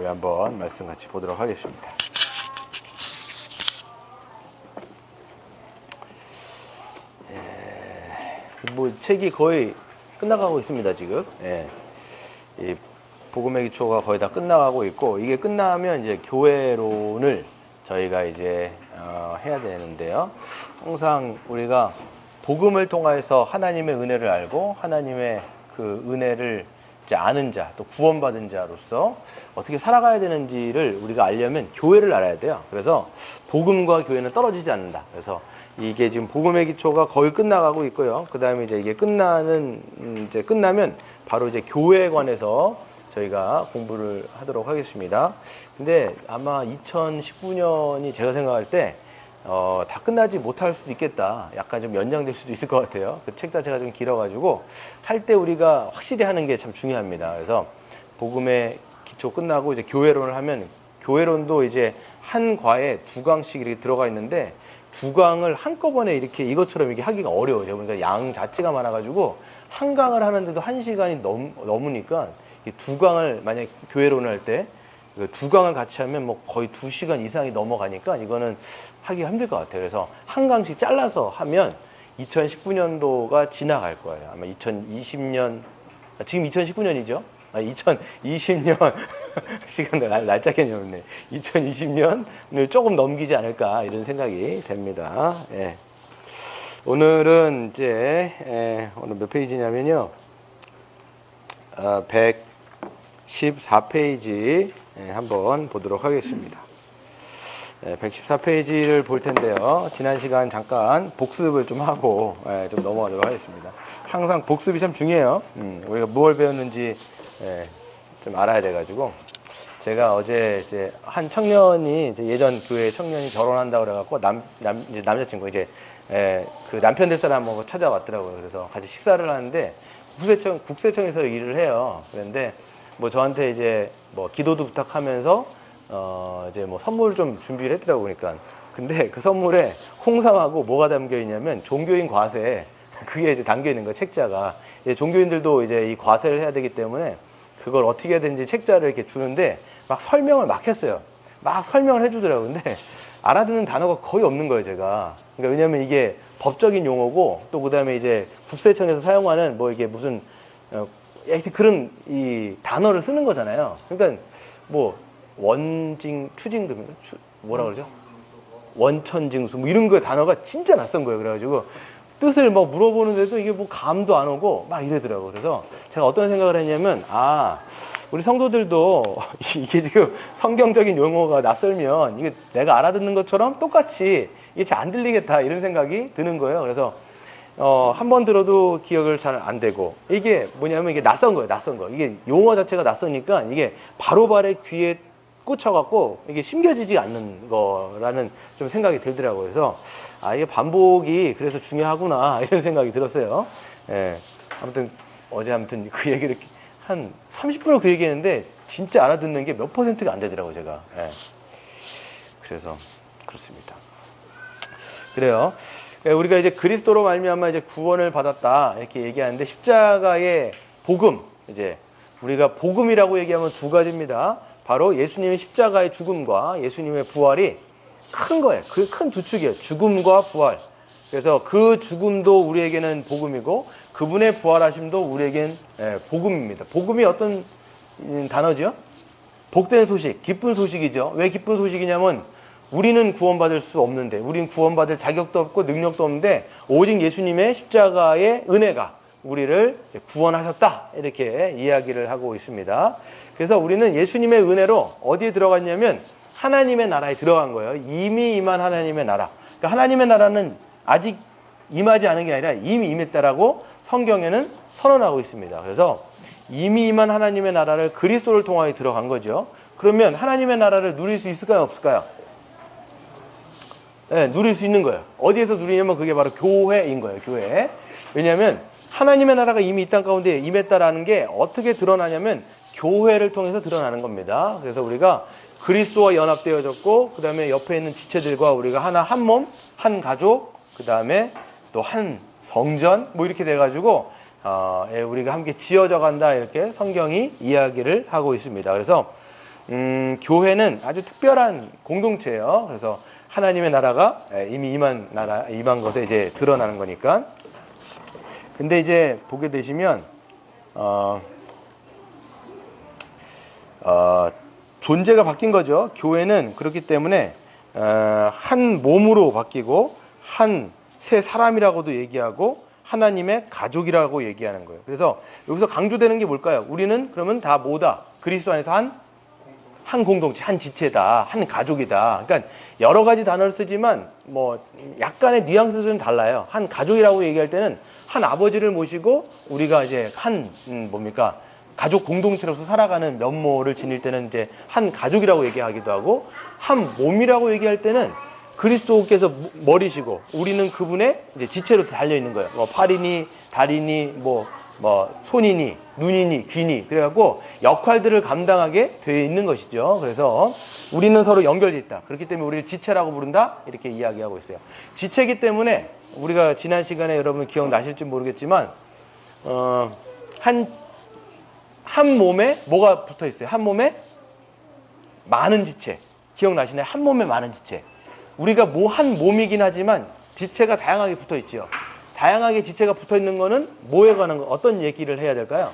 한번 말씀 같이 보도록 하겠습니다. 뭐 책이 거의 끝나가고 있습니다 지금. 이 복음의 기초가 거의 다 끝나가고 있고, 이게 끝나면 이제 교회론을 저희가 이제 해야 되는데요. 항상 우리가 복음을 통해서 하나님의 은혜를 알고 하나님의 그 은혜를 이제 아는 자, 또 구원받은 자로서 어떻게 살아가야 되는지를 우리가 알려면 교회를 알아야 돼요. 그래서 복음과 교회는 떨어지지 않는다. 그래서 이게 지금 복음의 기초가 거의 끝나가고 있고요. 그 다음에 이제 이게 끝나면 바로 이제 교회에 관해서 저희가 공부를 하도록 하겠습니다. 근데 아마 2019년이 제가 생각할 때 다 끝나지 못할 수도 있겠다. 약간 좀 연장될 수도 있을 것 같아요. 그 책 자체가 좀 길어가지고 할 때 우리가 확실히 하는 게 참 중요합니다. 그래서 복음의 기초 끝나고 이제 교회론을 하면, 교회론도 이제 한 과에 2강씩 이렇게 들어가 있는데 2강을 한꺼번에 이렇게 이것처럼 이렇게 하기가 어려워요. 그러니까 양 자체가 많아가지고 한 강을 하는데도 1시간이 넘으니까 2강을 만약에 교회론을 할 때 2강을 같이 하면 뭐 거의 2시간 이상이 넘어가니까 이거는 하기가 힘들 것 같아요. 그래서 한 강씩 잘라서 하면 2019년도가 지나갈 거예요. 아마 2020년, 지금 2019년이죠? 2020년, 시간 날짜 개념이네. 2020년을 조금 넘기지 않을까 이런 생각이 됩니다. 예. 오늘은 이제 오늘 몇 페이지냐면요, 114페이지 한번 보도록 하겠습니다. 114페이지를 볼 텐데요. 지난 시간 잠깐 복습을 좀 하고 좀 넘어가도록 하겠습니다. 항상 복습이 참 중요해요. 우리가 무엇을 배웠는지 좀 알아야 돼가지고, 제가 어제 이제 한 청년이 이제 예전 교회 청년이 결혼한다고 그래갖고 이제 남자친구 이제 그 남편 될 사람하고 찾아왔더라고요. 그래서 같이 식사를 하는데 국세청에서 일을 해요. 그런데 뭐 저한테 이제 뭐 기도도 부탁하면서 이제 뭐 선물 좀 준비를 했더라고. 그러니까 근데 그 선물에 홍삼하고 뭐가 담겨 있냐면 종교인 과세, 그게 이제 담겨 있는 거, 책자가. 이제 종교인들도 이제 이 과세를 해야 되기 때문에 그걸 어떻게 해야 되는지 책자를 이렇게 주는데 막 설명을 막 했어요. 막 설명을 해주더라고. 근데 알아듣는 단어가 거의 없는 거예요, 제가. 그러니까 왜냐면 이게 법적인 용어고, 또 그다음에 이제 국세청에서 사용하는 뭐 이게 무슨 그런 이 단어를 쓰는 거잖아요. 그러니까 뭐 원징, 추징금인가? 뭐라 그러죠? 원천징수 뭐 이런 거 단어가 진짜 낯선 거예요. 그래가지고 뜻을 막 물어보는데도 이게 뭐 감도 안 오고 막 이러더라고요. 그래서 제가 어떤 생각을 했냐면, 우리 성도들도 이게 지금 성경적인 용어가 낯설면 이게 내가 알아듣는 것처럼 똑같이 이게 잘 안 들리겠다 이런 생각이 드는 거예요. 그래서 한 번 들어도 기억을 잘 안 되고, 이게 뭐냐면 이게 낯선 거예요. 낯선 거. 이게 용어 자체가 낯서니까 이게 바로바로 귀에 꽂혀갖고 이게 심겨지지 않는 거라는 좀 생각이 들더라고요. 그래서 이게 반복이 그래서 중요하구나 이런 생각이 들었어요. 아무튼 어제 그 얘기를 한 30분을 그 얘기했는데 진짜 알아듣는 게 몇 %가 안 되더라고요, 제가. 그래서 그렇습니다. 그래요. 우리가 이제 그리스도로 말미암아 이제 구원을 받았다 이렇게 얘기하는데, 십자가의 복음, 이제 우리가 복음이라고 얘기하면 2가지입니다. 바로 예수님의 십자가의 죽음과 예수님의 부활이 큰 거예요. 그 큰 두 축이에요. 죽음과 부활. 그래서 그 죽음도 우리에게는 복음이고 그분의 부활하심도 우리에겐 복음입니다. 복음이 어떤 단어죠? 복된 소식, 기쁜 소식이죠. 왜 기쁜 소식이냐면 우리는 구원받을 수 없는데, 우리는 구원받을 자격도 없고 능력도 없는데 오직 예수님의 십자가의 은혜가 우리를 구원하셨다 이렇게 이야기를 하고 있습니다. 그래서 우리는 예수님의 은혜로 어디에 들어갔냐면 하나님의 나라에 들어간 거예요. 이미 임한 하나님의 나라. 그러니까 하나님의 나라는 아직 임하지 않은 게 아니라 이미 임했다라고 성경에는 선언하고 있습니다. 그래서 이미 임한 하나님의 나라를 그리스도를 통하여 들어간 거죠. 그러면 하나님의 나라를 누릴 수 있을까요, 없을까요? 누릴 수 있는 거예요. 어디에서 누리냐면 그게 바로 교회인 거예요. 교회. 왜냐하면 하나님의 나라가 이미 이 땅 가운데 임했다라는 게 어떻게 드러나냐면 교회를 통해서 드러나는 겁니다. 그래서 우리가 그리스도와 연합되어졌고, 그 다음에 옆에 있는 지체들과 우리가 한 몸, 한 가족, 그 다음에 또 한 성전, 뭐 이렇게 돼가지고 우리가 함께 지어져 간다 이렇게 성경이 이야기를 하고 있습니다. 그래서 교회는 아주 특별한 공동체예요. 그래서 하나님의 나라가 이미 임한 것에 이제 드러나는 거니까. 근데 이제 보게 되시면 존재가 바뀐 거죠. 교회는 그렇기 때문에 한 몸으로 바뀌고 한 새 사람이라고도 얘기하고 하나님의 가족이라고 얘기하는 거예요. 그래서 여기서 강조되는 게 뭘까요? 우리는 그러면 다 뭐다? 그리스도 안에서 한 공동체, 한 지체다, 한 가족이다. 그러니까 여러 가지 단어를 쓰지만 뭐 약간의 뉘앙스는 달라요. 한 가족이라고 얘기할 때는 한 아버지를 모시고 우리가 이제 한 뭡니까? 가족 공동체로서 살아가는 면모를 지닐 때는 이제 한 가족이라고 얘기하기도 하고, 한 몸이라고 얘기할 때는 그리스도께서 머리시고 우리는 그분의 이제 지체로 달려 있는 거예요. 뭐 팔이니 다리니 뭐 손이니 눈이니 귀니, 그래갖고 역할들을 감당하게 되어 있는 것이죠. 그래서 우리는 서로 연결돼 있다. 그렇기 때문에 우리를 지체라고 부른다, 이렇게 이야기하고 있어요. 지체이기 때문에 우리가 지난 시간에 여러분 기억나실지 모르겠지만 한 몸에 뭐가 붙어 있어요? 한 몸에 많은 지체. 기억나시나요? 한 몸에 많은 지체. 우리가 한 몸이긴 하지만 지체가 다양하게 붙어 있죠. 다양하게 지체가 붙어 있는 거는 뭐에 관한 거, 어떤 얘기를 해야 될까요?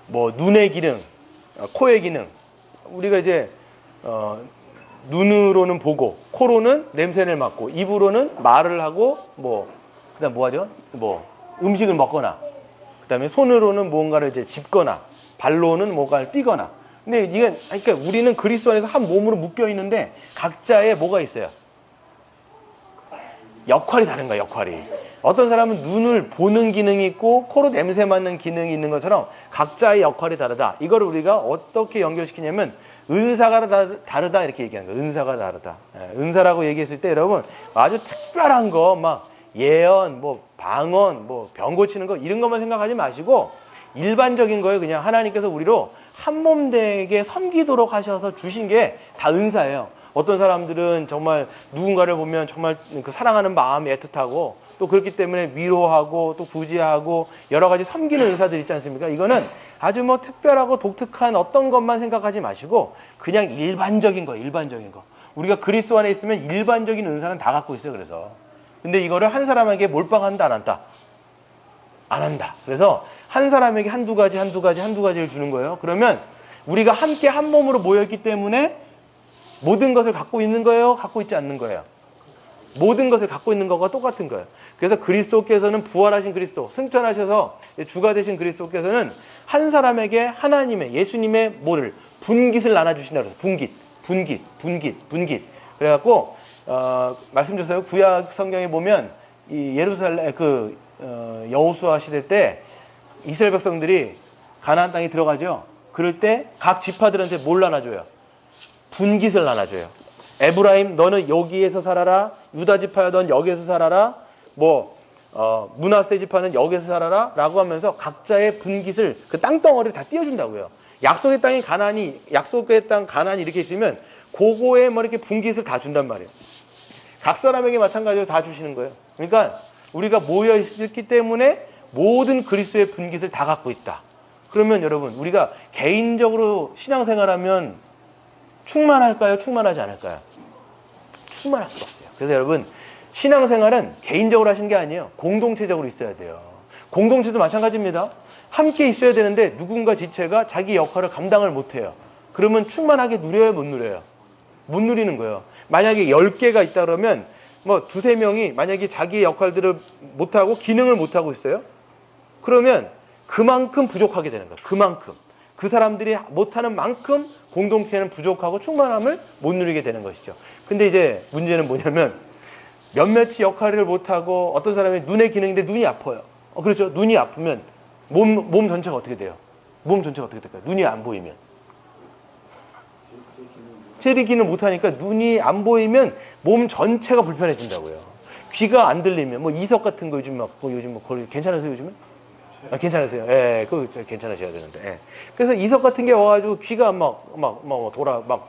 뭐 눈의 기능, 코의 기능. 우리가 이제 눈으로는 보고, 코로는 냄새를 맡고, 입으로는 말을 하고, 그다음 뭐 하죠? 음식을 먹거나, 그다음에 손으로는 무언가를 이제 짚거나, 발로는 뭔가를 뛰거나. 근데 이게, 그러니까 우리는 그리스도 안에서 한 몸으로 묶여 있는데 각자의 뭐가 있어요? 역할이 다른 거야, 역할이. 어떤 사람은 눈을 보는 기능이 있고 코로 냄새 맡는 기능이 있는 것처럼 각자의 역할이 다르다. 이거를 우리가 어떻게 연결시키냐면 은사가 다르다 이렇게 얘기하는 거예요. 은사가 다르다. 은사라고 얘기했을 때 여러분 아주 특별한 거, 막 예언, 방언, 병 고치는 거 이런 것만 생각하지 마시고 일반적인 거예요. 그냥 하나님께서 우리로 한 몸 되게 섬기도록 하셔서 주신 게 다 은사예요. 어떤 사람들은 정말 누군가를 보면 정말 그 사랑하는 마음이 애틋하고, 또 그렇기 때문에 위로하고 또 구제하고 여러 가지 섬기는 은사들 있지 않습니까? 이거는 아주 특별하고 독특한 어떤 것만 생각하지 마시고 그냥 일반적인 거, 일반적인 거. 우리가 그리스도 안에 있으면 일반적인 은사는 다 갖고 있어요. 그래서 근데 이거를 한 사람에게 몰빵한다 안 한다? 안 한다. 그래서 한 사람에게 한두 가지를 주는 거예요. 그러면 우리가 함께 한 몸으로 모여있기 때문에 모든 것을 갖고 있는 거예요? 갖고 있지 않는 거예요? 모든 것을 갖고 있는 것과 똑같은 거예요. 그래서 그리스도께서는 부활하신 그리스도, 승천하셔서 주가 되신 그리스도께서는 한 사람에게 하나님의, 예수님의 분깃을 나눠주신다고 해서 분깃. 그래갖고 말씀드렸어요. 구약 성경에 보면 이 예루살렘 여호수아 시대 때 이스라엘 백성들이 가나안 땅에 들어가죠. 그럴 때 각 지파들한테 뭘 나눠줘요? 분깃을 나눠줘요. 에브라임 너는 여기에서 살아라. 유다 지파야 넌 여기에서 살아라. 므낫세 지파는 여기에서 살아라 라고 하면서 각자의 분깃을 그 땅덩어리를 다 띄워준다고요. 약속의 땅이 약속의 땅 가나안이 이렇게 있으면 그거에 이렇게 분깃을 다 준단 말이에요. 각 사람에게 마찬가지로 다 주시는 거예요. 그러니까 우리가 모여 있기 때문에 모든 그리스도의 분깃을 다 갖고 있다. 그러면 여러분 우리가 개인적으로 신앙생활하면 충만할까요? 충만하지 않을까요? 충만할 수가 없어요. 그래서 여러분 신앙생활은 개인적으로 하시는 게 아니에요. 공동체적으로 있어야 돼요. 공동체도 마찬가지입니다. 함께 있어야 되는데 누군가 지체가 자기 역할을 감당을 못해요. 그러면 충만하게 누려요? 못 누려요? 못 누리는 거예요. 만약에 10개가 있다 그러면 두세 명이 만약에 자기의 역할들을 못하고 기능을 못하고 있어요. 그러면 그만큼 부족하게 되는 거예요. 그만큼. 그 사람들이 못하는 만큼 공동체는 부족하고 충만함을 못 누리게 되는 것이죠. 근데 이제 문제는 뭐냐면 몇몇이 역할을 못하고 어떤 사람이 눈의 기능인데 눈이 아파요. 그렇죠. 눈이 아프면 몸 전체가 어떻게 돼요? 몸 전체가 어떻게 될까요? 눈이 안 보이면. 째리기는 못하니까 눈이 안 보이면 몸 전체가 불편해진다고요. 귀가 안 들리면 이석 같은 거 요즘 거의 괜찮으세요 요즘은? 괜찮으세요? 예, 그거 괜찮으셔야 되는데. 예. 그래서 이석 같은 게 와가지고 귀가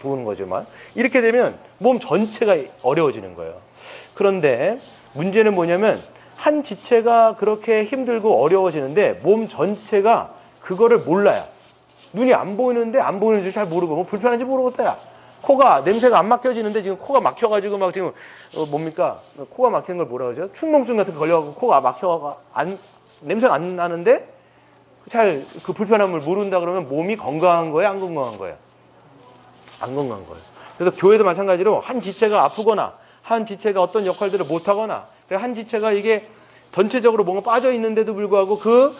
도는 거지만 이렇게 되면 몸 전체가 어려워지는 거예요. 그런데 문제는 뭐냐면 한 지체가 그렇게 힘들고 어려워지는데 몸 전체가 그거를 몰라요. 눈이 안 보이는데 안 보이는 줄 잘 모르고 뭐 불편한지 모르겠다. 야. 코가 냄새가 안 막혀지는데 지금 코가 막혀가지고 막 지금 뭡니까? 코가 막히는 걸 뭐라 그러죠? 충농증 같은 거 걸려가지고 코가 막혀가 냄새가 안 나는데 잘 그 불편함을 모른다 그러면 몸이 건강한 거예요? 안 건강한 거예요? 안 건강한 거예요. 그래서 교회도 마찬가지로 한 지체가 아프거나 한 지체가 어떤 역할들을 못하거나 한 지체가 이게 전체적으로 뭔가 빠져 있는데도 불구하고 그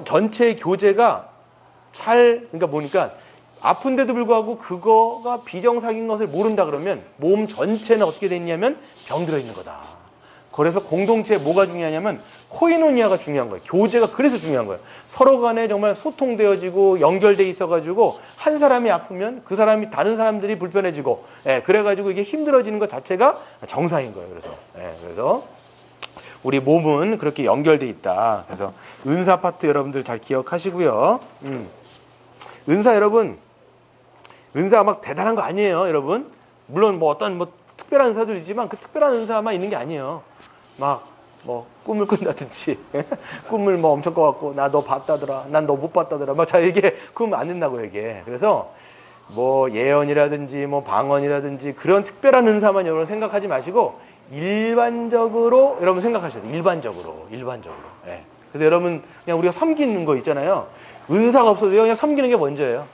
전체의 교제가 그러니까 뭐니까 아픈데도 불구하고 그거가 비정상인 것을 모른다 그러면 몸 전체는 어떻게 돼 있냐면 병들어 있는 거다. 그래서 공동체에 뭐가 중요하냐면 코이노니아가 중요한 거예요. 교제가 그래서 중요한 거예요. 서로 간에 정말 소통되어지고 연결돼 있어가지고 한 사람이 아프면 그 사람이 다른 사람들이 불편해지고 그래가지고 이게 힘들어지는 것 자체가 정상인 거예요. 그래서 우리 몸은 그렇게 연결돼 있다. 그래서 은사 파트 여러분들 잘 기억하시고요. 은사 여러분, 은사가 막 대단한 거 아니에요, 여러분. 물론 뭐 어떤 뭐 특별한 은사도 있지만 그 특별한 은사만 있는 게 아니에요. 막 뭐 꿈을 꾼다든지 꿈을 뭐 엄청 꿔갖고 나 너 봤다더라, 난 너 못 봤다더라, 막 자 이게 그러면 안 된다고 이게. 그래서 뭐 예언이라든지 뭐 방언이라든지 그런 특별한 은사만 여러분 생각하지 마시고 일반적으로 여러분 생각하셔야 돼요. 일반적으로. 예. 그래서 여러분 그냥 우리가 섬기는 거 있잖아요. 은사가 없어도 그냥 섬기는 게 먼저예요.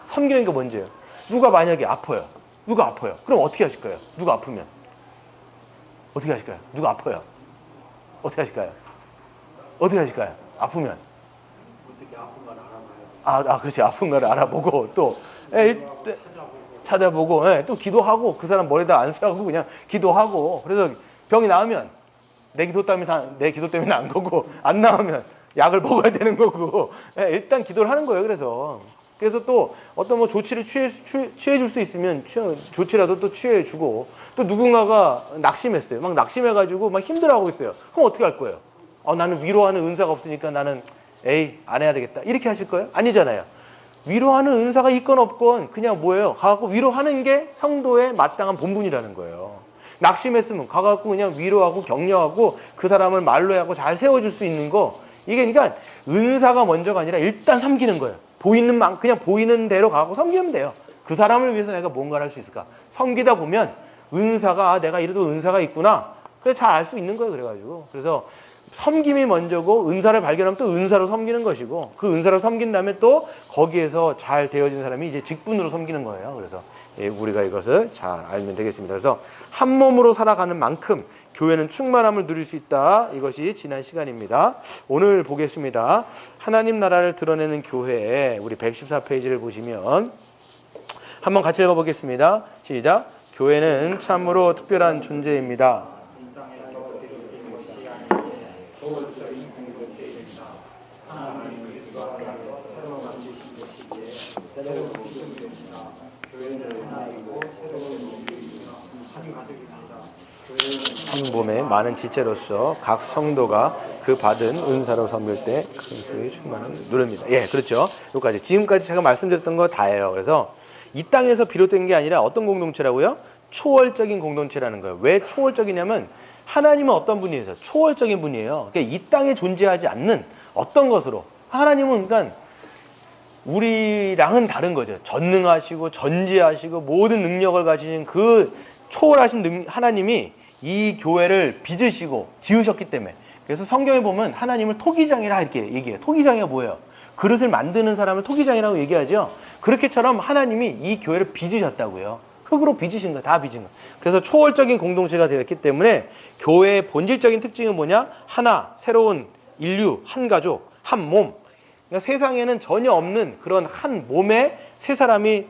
섬기는 게 먼저예요. 누가 만약에 아파요. 누가 아파요. 그럼 어떻게 하실 거예요? 누가 아프면 어떻게 하실까요? 누가 아파요. 어떻게 하실까요? 어떻게 하실까요? 아프면 어떻게 아픈가를 알아봐요. 그렇지. 아픈가를 알아보고 또 찾아보고 또 기도하고 그 사람 머리에다 안 쓰라고 그냥 기도하고 그래서 병이 나으면 내 기도 때문에 난 거고 안 나으면 약을 먹어야 되는 거고 일단 기도를 하는 거예요. 그래서 또 어떤 뭐 조치를 취해줄 수 있으면 조치라도 또 취해주고 또 누군가가 낙심했어요. 막 낙심해가지고 막 힘들어하고 있어요. 그럼 어떻게 할 거예요? 나는 위로하는 은사가 없으니까 나는 안 해야 되겠다. 이렇게 하실 거예요? 아니잖아요. 위로하는 은사가 있건 없건 그냥 뭐예요? 가갖고 위로하는 게 성도의 마땅한 본분이라는 거예요. 낙심했으면 가갖고 그냥 위로하고 격려하고 그 사람을 말로 하고 잘 세워줄 수 있는 거 이게 그러니까 은사가 먼저가 아니라 일단 섬기는 거예요. 그냥 보이는 대로 가고 섬기면 돼요. 그 사람을 위해서 내가 뭔가를 할 수 있을까? 섬기다 보면 은사가 내가 이래도 은사가 있구나. 그래 잘 알 수 있는 거예요. 그래서 섬김이 먼저고 은사를 발견하면 또 은사로 섬기는 것이고 그 은사로 섬긴 다음에 또 거기에서 잘 되어진 사람이 이제 직분으로 섬기는 거예요. 그래서 우리가 이것을 잘 알면 되겠습니다. 그래서 한 몸으로 살아가는 만큼 교회는 충만함을 누릴 수 있다. 이것이 지난 시간입니다. 오늘 보겠습니다. 하나님 나라를 드러내는 교회 우리 114페이지를 보시면 한번 같이 읽어보겠습니다. 시작. 교회는 참으로 특별한 존재입니다. 한 몸의 많은 지체로서 각 성도가 그 받은 은사로 섬길 때 그리스도의 충만함을 누립니다. 그렇죠. 여기까지 지금까지 제가 말씀드렸던 거 다예요. 그래서 이 땅에서 비롯된 게 아니라 어떤 공동체라고요? 초월적인 공동체라는 거예요. 왜 초월적이냐면 하나님은 어떤 분이세요? 초월적인 분이에요. 그러니까 이 땅에 존재하지 않는 어떤 것으로 하나님은 그러니까 우리랑은 다른 거죠. 전능하시고 전지하시고 모든 능력을 가지신 그 초월하신 하나님이 이 교회를 빚으시고 지으셨기 때문에 그래서 성경에 보면 하나님을 토기장이라 이렇게 얘기해요. 토기장이가 뭐예요? 그릇을 만드는 사람을 토기장이라고 얘기하죠. 그렇게처럼 하나님이 이 교회를 빚으셨다고요. 흙으로 빚으신 거예요. 다 빚은 거예요. 그래서 초월적인 공동체가 되었기 때문에 교회의 본질적인 특징은 뭐냐? 하나, 새로운 인류, 한 가족, 한 몸. 그러니까 세상에는 전혀 없는 그런 한 몸에 세 사람이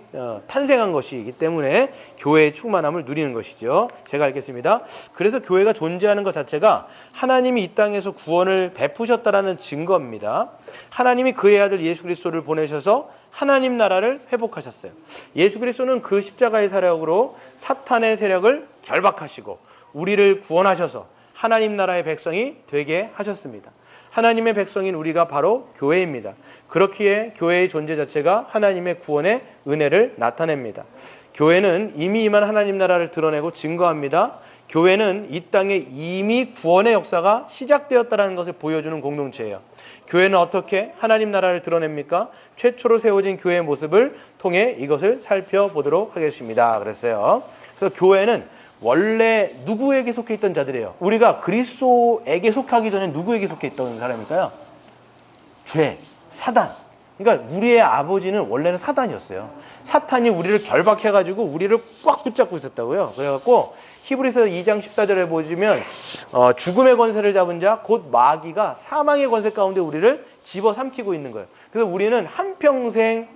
탄생한 것이기 때문에 교회의 충만함을 누리는 것이죠. 제가 읽겠습니다. 그래서 교회가 존재하는 것 자체가 하나님이 이 땅에서 구원을 베푸셨다라는 증거입니다. 하나님이 그의 아들 예수 그리스도를 보내셔서 하나님 나라를 회복하셨어요. 예수 그리스도는 그 십자가의 사력으로 사탄의 세력을 결박하시고 우리를 구원하셔서 하나님 나라의 백성이 되게 하셨습니다. 하나님의 백성인 우리가 바로 교회입니다. 그렇기에 교회의 존재 자체가 하나님의 구원의 은혜를 나타냅니다. 교회는 이미 임한 하나님 나라를 드러내고 증거합니다. 교회는 이 땅에 이미 구원의 역사가 시작되었다는 것을 보여주는 공동체예요. 교회는 어떻게 하나님 나라를 드러냅니까? 최초로 세워진 교회의 모습을 통해 이것을 살펴보도록 하겠습니다. 그랬어요. 그래서 교회는 원래 누구에게 속해 있던 자들이에요? 우리가 그리스도에게 속하기 전에 누구에게 속해 있던 사람일까요? 죄, 사단. 그러니까 우리의 아버지는 원래는 사단이었어요. 사탄이 우리를 결박해가지고 우리를 꽉 붙잡고 있었다고요. 그래갖고 히브리서 2장 14절에 보시면 죽음의 권세를 잡은 자 곧 마귀가 사망의 권세 가운데 우리를 집어삼키고 있는 거예요. 그래서 우리는 한평생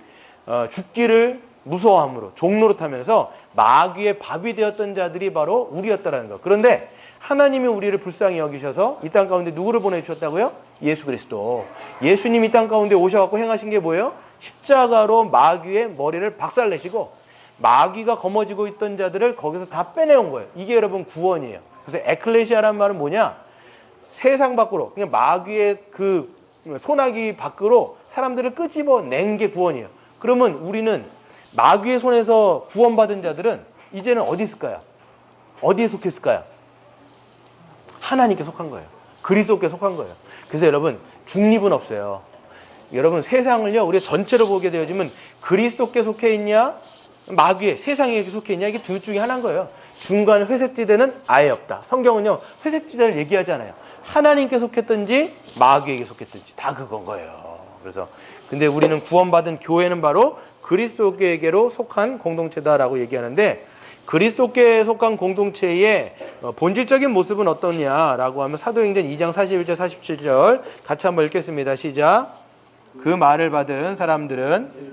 죽기를 무서워함으로 종노릇하면서 마귀의 밥이 되었던 자들이 바로 우리였다라는 거. 그런데 하나님이 우리를 불쌍히 여기셔서 이 땅 가운데 누구를 보내주셨다고요? 예수 그리스도. 예수님이 이 땅 가운데 오셔갖고 행하신 게 뭐예요? 십자가로 마귀의 머리를 박살내시고 마귀가 거머쥐고 있던 자들을 거기서 다 빼내온 거예요. 이게 여러분 구원이에요. 그래서 에클레시아라는 말은 뭐냐? 세상 밖으로, 그냥 마귀의 그 소나기 밖으로 사람들을 끄집어낸 게 구원이에요. 그러면 우리는 마귀의 손에서 구원받은 자들은 이제는 어디 있을까요? 어디에 속했을까요? 하나님께 속한 거예요. 그리스도께 속한 거예요. 그래서 여러분 중립은 없어요. 여러분 세상을요 우리가 전체로 보게 되어지면 그리스도께 속해 있냐 마귀에 세상에 속해 있냐 이게 둘 중에 하나인 거예요. 중간 회색지대는 아예 없다. 성경은요 회색지대를 얘기하지 않아요. 하나님께 속했든지 마귀에게 속했든지 다 그건 거예요. 그래서 근데 우리는 구원받은 교회는 바로 그리스도께로 속한 공동체다라고 얘기하는데 그리스도께 속한 공동체의 본질적인 모습은 어떠냐라고 하면 사도행전 2장 41절 47절 같이 한번 읽겠습니다. 시작. 그 말을 받은 사람들은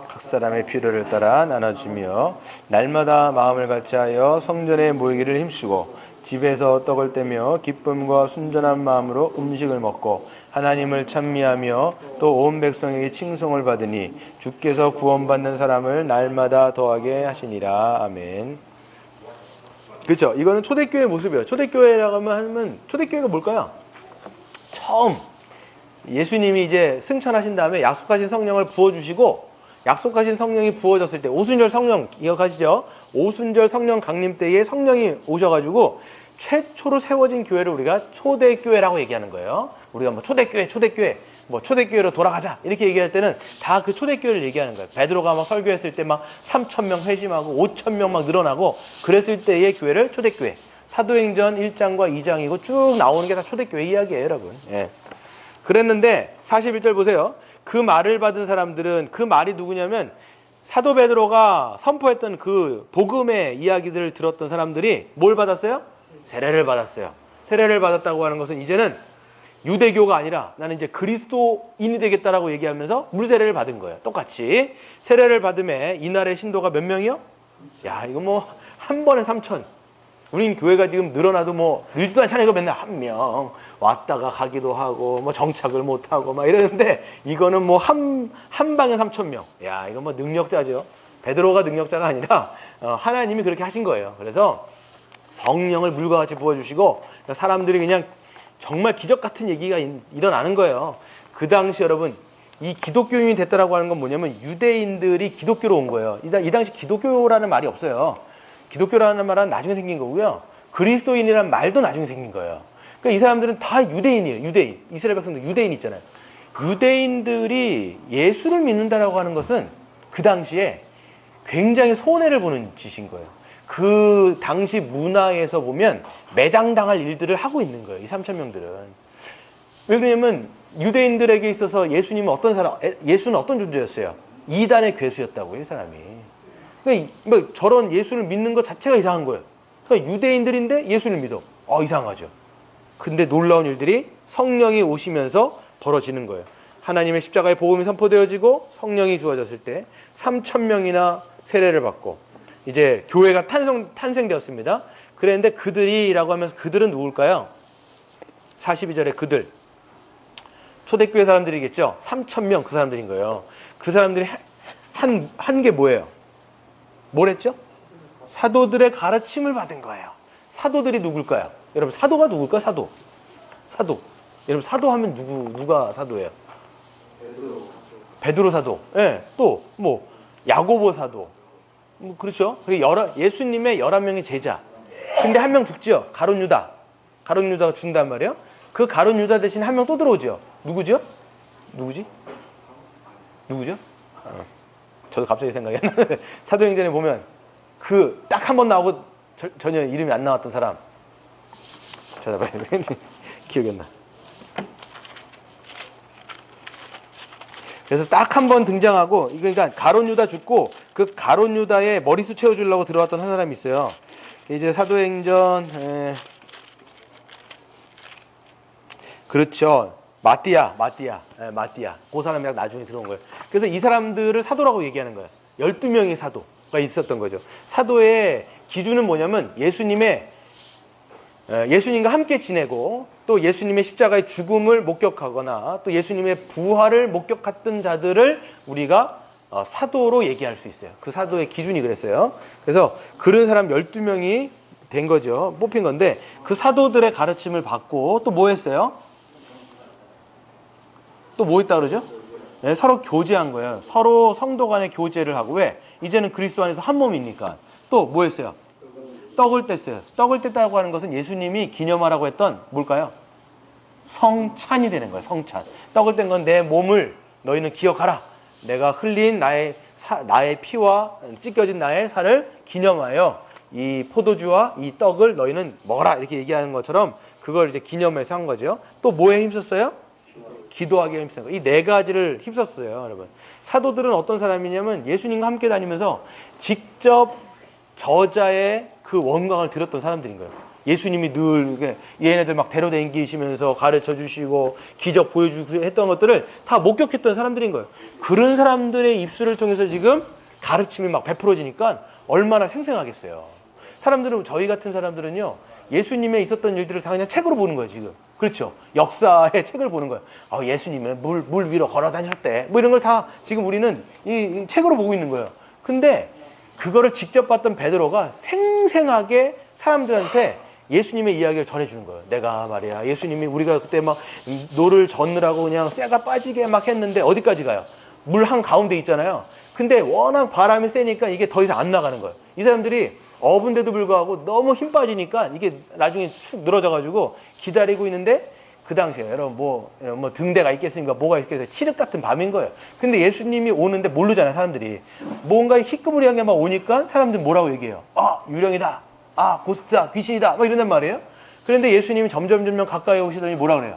각 사람의 필요를 따라 나눠주며 날마다 마음을 같이하여 성전에 모이기를 힘쓰고 집에서 떡을 떼며 기쁨과 순전한 마음으로 음식을 먹고 하나님을 찬미하며 또 온 백성에게 칭송을 받으니 주께서 구원받는 사람을 날마다 더하게 하시니라. 아멘. 그렇죠. 이거는 초대교회의 모습이에요. 초대교회라고 하면 초대교회가 뭘까요? 처음 예수님이 이제 승천하신 다음에 약속하신 성령을 부어주시고 약속하신 성령이 부어졌을 때 오순절 성령 기억하시죠? 오순절 성령 강림 때에 성령이 오셔가지고 최초로 세워진 교회를 우리가 초대교회라고 얘기하는 거예요. 우리가 뭐 초대교회 뭐 초대교회로 돌아가자 이렇게 얘기할 때는 다 그 초대교회를 얘기하는 거예요. 베드로가 막 설교했을 때 막 3,000명 회심하고 5,000명 막 늘어나고 그랬을 때의 교회를 초대교회. 사도행전 1장과 2장이고 쭉 나오는 게 다 초대교회 이야기예요, 여러분. 예. 그랬는데 41절 보세요. 그 말을 받은 사람들은 그 말이 누구냐면 사도 베드로가 선포했던 그 복음의 이야기들을 들었던 사람들이 뭘 받았어요? 세례를 받았어요. 세례를 받았다고 하는 것은 이제는 유대교가 아니라 나는 이제 그리스도인이 되겠다라고 얘기하면서 물세례를 받은 거예요. 똑같이 세례를 받음에 이날의 신도가 몇 명이요? 야, 이거 뭐 한 번에 3,000. 우린 교회가 지금 늘어나도 뭐 늘지도 않잖아요. 이거 맨날 한 명 왔다가 가기도 하고 뭐 정착을 못 하고 막 이러는데 이거는 뭐 한 방에 3,000명. 야, 이거 뭐 능력자죠. 베드로가 능력자가 아니라 하나님이 그렇게 하신 거예요. 그래서 성령을 물과 같이 부어주시고 사람들이 그냥 정말 기적 같은 얘기가 일어나는 거예요. 그 당시 여러분 이 기독교인이 됐다라고 하는 건 뭐냐면 유대인들이 기독교로 온 거예요. 이 당시 기독교라는 말이 없어요. 기독교라는 말은 나중에 생긴 거고요. 그리스도인이라는 말도 나중에 생긴 거예요. 그러니까 이 사람들은 다 유대인이에요. 유대인. 이스라엘 백성들 유대인 있잖아요. 유대인들이 예수를 믿는다라고 하는 것은 그 당시에 굉장히 손해를 보는 짓인 거예요. 그 당시 문화에서 보면 매장당할 일들을 하고 있는 거예요. 이 3,000명들은. 왜 그러냐면 유대인들에게 있어서 예수님은 어떤 사람, 예수는 어떤 존재였어요? 이단의 괴수였다고요, 이 사람이. 그러니까 뭐 저런 예수를 믿는 것 자체가 이상한 거예요. 그러니까 유대인들인데 예수를 믿어. 이상하죠. 근데 놀라운 일들이 성령이 오시면서 벌어지는 거예요. 하나님의 십자가의 복음이 선포되어지고 성령이 주어졌을 때 3,000명이나 세례를 받고 이제 교회가 탄생되었습니다. 그런데 그들이라고 하면서 그들은 누굴까요? 42절에 그들. 초대교회 사람들이겠죠. 3,000명 그 사람들인 거예요. 그 사람들이 한 게 뭐예요? 뭘 했죠? 사도들의 가르침을 받은 거예요. 사도들이 누굴까요? 여러분 사도가 누굴까? 사도. 여러분 사도하면 누가 사도예요? 베드로 사도. 예. 또 뭐 야고보 사도. 뭐 그렇죠. 그리고 예수님의 11명의 제자. 근데 한 명 죽죠. 가룟 유다가 죽는단 말이에요. 그 가룟 유다 대신 한 명 또 들어오죠. 누구지? 저도 갑자기 생각이 안 나는데 사도행전에 보면 그 딱 한 번 나오고 전혀 이름이 안 나왔던 사람 찾아봐야 돼. 기억이 안 나. 그래서 딱 한 번 등장하고 그러니까 가룟 유다 죽고 그 가룟 유다의 머리수 채워주려고 들어왔던 한 사람이 있어요. 이제 사도행전 그렇죠. 마띠아. 그 사람이 나중에 들어온 거예요. 그래서 이 사람들을 사도라고 얘기하는 거예요. 12명의 사도가 있었던 거죠. 사도의 기준은 뭐냐면 예수님과 함께 지내고 또 예수님의 십자가의 죽음을 목격하거나 또 예수님의 부활을 목격했던 자들을 우리가 사도로 얘기할 수 있어요. 그 사도의 기준이 그랬어요. 그래서 그런 사람 12명이 된 거죠. 뽑힌 건데 그 사도들의 가르침을 받고 또 뭐 했어요? 또 뭐 했다 그러죠? 네, 서로 교제한 거예요. 서로 성도 간의 교제를 하고 왜? 이제는 그리스도 안에서 한 몸이니까. 또 뭐 했어요? 떡을 뗐어요. 떡을 뗐다고 하는 것은 예수님이 기념하라고 했던 뭘까요? 성찬이 되는 거예요. 성찬. 떡을 뗀 건 내 몸을 너희는 기억하라. 내가 흘린 나의 피와 찢겨진 나의 살을 기념하여 이 포도주와 이 떡을 너희는 먹어라. 이렇게 얘기하는 것처럼 그걸 이제 기념해서 한 거죠. 또 뭐에 힘썼어요? 기도하기에 힘쓴 거. 이 네 가지를 힘썼어요, 여러분. 사도들은 어떤 사람이냐면 예수님과 함께 다니면서 직접 저자의 그 원광을 들었던 사람들인 거예요. 예수님이 늘 얘네들 막 데려다니시면서 가르쳐 주시고 기적 보여주고 했던 것들을 다 목격했던 사람들인 거예요. 그런 사람들의 입술을 통해서 지금 가르침이 막 베풀어지니까 얼마나 생생하겠어요. 저희 같은 사람들은요, 예수님의 있었던 일들을 다 그냥 책으로 보는 거예요, 지금. 그렇죠. 역사의 책을 보는 거예요. 예수님은 물 위로 걸어 다녔대. 뭐 이런 걸 다 지금 우리는 이 책으로 보고 있는 거예요. 근데 그거를 직접 봤던 베드로가 생생하게 사람들한테 예수님의 이야기를 전해주는 거예요. 내가 말이야, 예수님이 우리가 그때 막 노를 젓느라고 그냥 쇠가 빠지게 막 했는데 어디까지 가요? 물 한 가운데 있잖아요. 근데 워낙 바람이 세니까 이게 더 이상 안 나가는 거예요. 이 사람들이 어분데도 불구하고 너무 힘 빠지니까 이게 나중에 축 늘어져가지고 기다리고 있는데 그 당시에 여러분 뭐 등대가 있겠습니까? 뭐가 있겠어요? 칠흑 같은 밤인 거예요. 근데 예수님이 오는데 모르잖아요, 사람들이. 뭔가 희끄무리한 게 막 오니까 사람들이 뭐라고 얘기해요? 유령이다. 고스트다. 귀신이다. 막 이런단 말이에요. 그런데 예수님이 점점 가까이 오시더니 뭐라 그래요?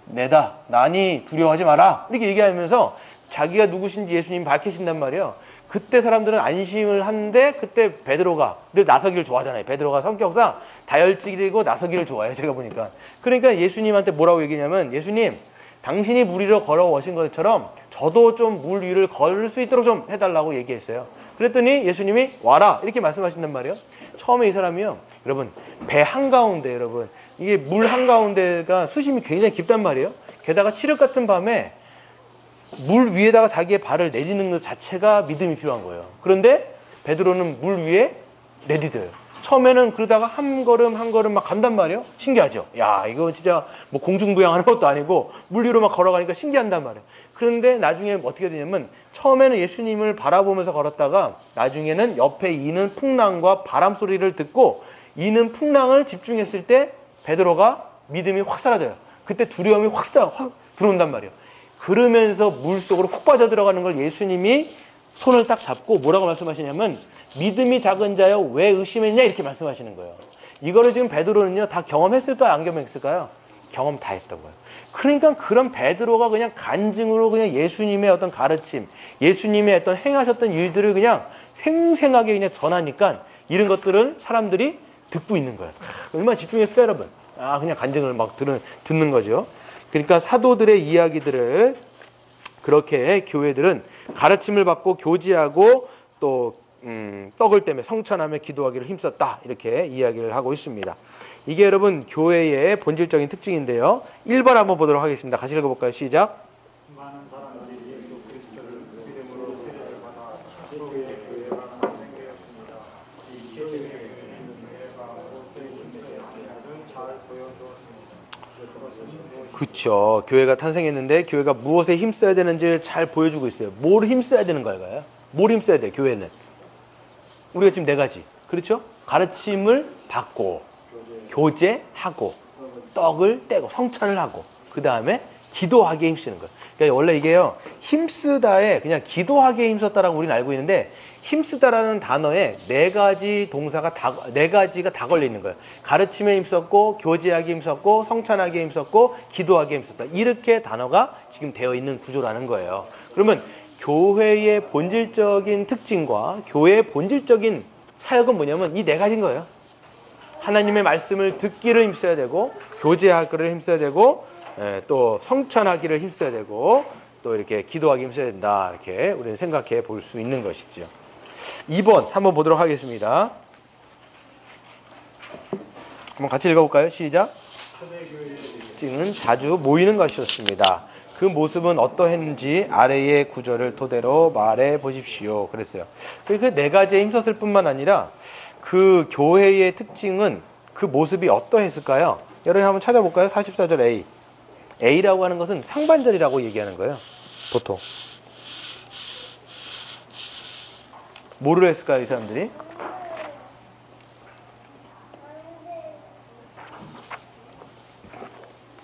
내다. 나니 두려워하지 마라. 이렇게 얘기하면서 자기가 누구신지 예수님이 밝히신단 말이에요. 그때 사람들은 안심을 하는데 그때 베드로가 늘 나서기를 좋아하잖아요. 베드로가 성격상 다혈질이고 나서기를 좋아해요. 제가 보니까. 그러니까 예수님한테 뭐라고 얘기냐면 예수님, 당신이 물 위로 걸어오신 것처럼 저도 좀 물 위를 걸을 수 있도록 좀 해달라고 얘기했어요. 그랬더니 예수님이 와라 이렇게 말씀하신단 말이에요. 처음에 이 사람이요. 여러분 배 한가운데 여러분 이게 물 한가운데가 수심이 굉장히 깊단 말이에요. 게다가 칠흑 같은 밤에 물 위에다가 자기의 발을 내딛는 것 자체가 믿음이 필요한 거예요. 그런데 베드로는 물 위에 내딛어요. 처음에는 그러다가 한 걸음 막 간단 말이에요. 신기하죠? 야, 이거 진짜 뭐 공중부양하는 것도 아니고 물 위로 막 걸어가니까 신기한단 말이에요. 그런데 나중에 어떻게 되냐면 처음에는 예수님을 바라보면서 걸었다가 나중에는 옆에 이는 풍랑과 바람 소리를 듣고 이는 풍랑을 집중했을 때 베드로가 믿음이 확 사라져요. 그때 두려움이 확 들어온단 말이에요. 그러면서 물속으로 훅 빠져 들어가는 걸 예수님이 손을 딱 잡고 뭐라고 말씀하시냐면 믿음이 작은 자여 왜 의심했냐 이렇게 말씀하시는 거예요. 이거를 지금 베드로는요 다 경험했을까요? 안 경험했을까요? 경험 다 했던 거예요. 그러니까 그런 베드로가 그냥 간증으로 그냥 예수님의 어떤 가르침, 예수님의 어떤 행하셨던 일들을 그냥 생생하게 그냥 전하니까 이런 것들을 사람들이 듣고 있는 거예요. 얼마나 집중했을까요, 여러분? 그냥 간증을 막 듣는 거죠. 그러니까 사도들의 이야기들을 그렇게 교회들은 가르침을 받고 교제하고 또 떡을 떼며 성찬하며 기도하기를 힘썼다 이렇게 이야기를 하고 있습니다. 이게 여러분 교회의 본질적인 특징인데요. 1번 한번 보도록 하겠습니다. 같이 읽어볼까요? 시작. 많은 사람들이 예수 그리스도를 믿음으로 세례를 받아 자기의 교회가 생겼습니다. 그쵸. 교회가 탄생했는데 교회가 무엇에 힘써야 되는지를 잘 보여주고 있어요. 뭘 힘써야 되는 거예요? 뭘 힘써야 돼, 교회는? 우리가 지금 네 가지. 그렇죠? 가르침을 받고, 교제하고, 떡을 떼고, 성찬을 하고, 그 다음에 기도하기에 힘쓰는 거예요. 그러니까 원래 이게요, 힘쓰다에 그냥 기도하기에 힘썼다라고 우리는 알고 있는데, 힘쓰다라는 단어에 네 가지 동사가 네 가지가 다 걸려 있는 거예요. 가르침에 힘썼고, 교제하기에 힘썼고, 성찬하기에 힘썼고, 기도하기에 힘썼다. 이렇게 단어가 지금 되어 있는 구조라는 거예요. 그러면 교회의 본질적인 특징과 교회의 본질적인 사역은 뭐냐면 이 네 가지인 거예요. 하나님의 말씀을 듣기를 힘써야 되고, 교제하기를 힘써야 되고, 또 성찬하기를 힘써야 되고, 또 이렇게 기도하기 힘써야 된다. 이렇게 우리는 생각해 볼 수 있는 것이죠. 2번 한번 보도록 하겠습니다. 한번 같이 읽어볼까요? 시작. 특징은 자주 모이는 것이었습니다. 그 모습은 어떠했는지 아래의 구절을 토대로 말해 보십시오. 그랬어요. 그 네 가지에 힘썼을 뿐만 아니라 그 교회의 특징은 그 모습이 어떠했을까요? 여러분 한번 찾아볼까요? 44절 A. A라고 하는 것은 상반절이라고 얘기하는 거예요. 보통. 뭐를 했을까요, 이 사람들이?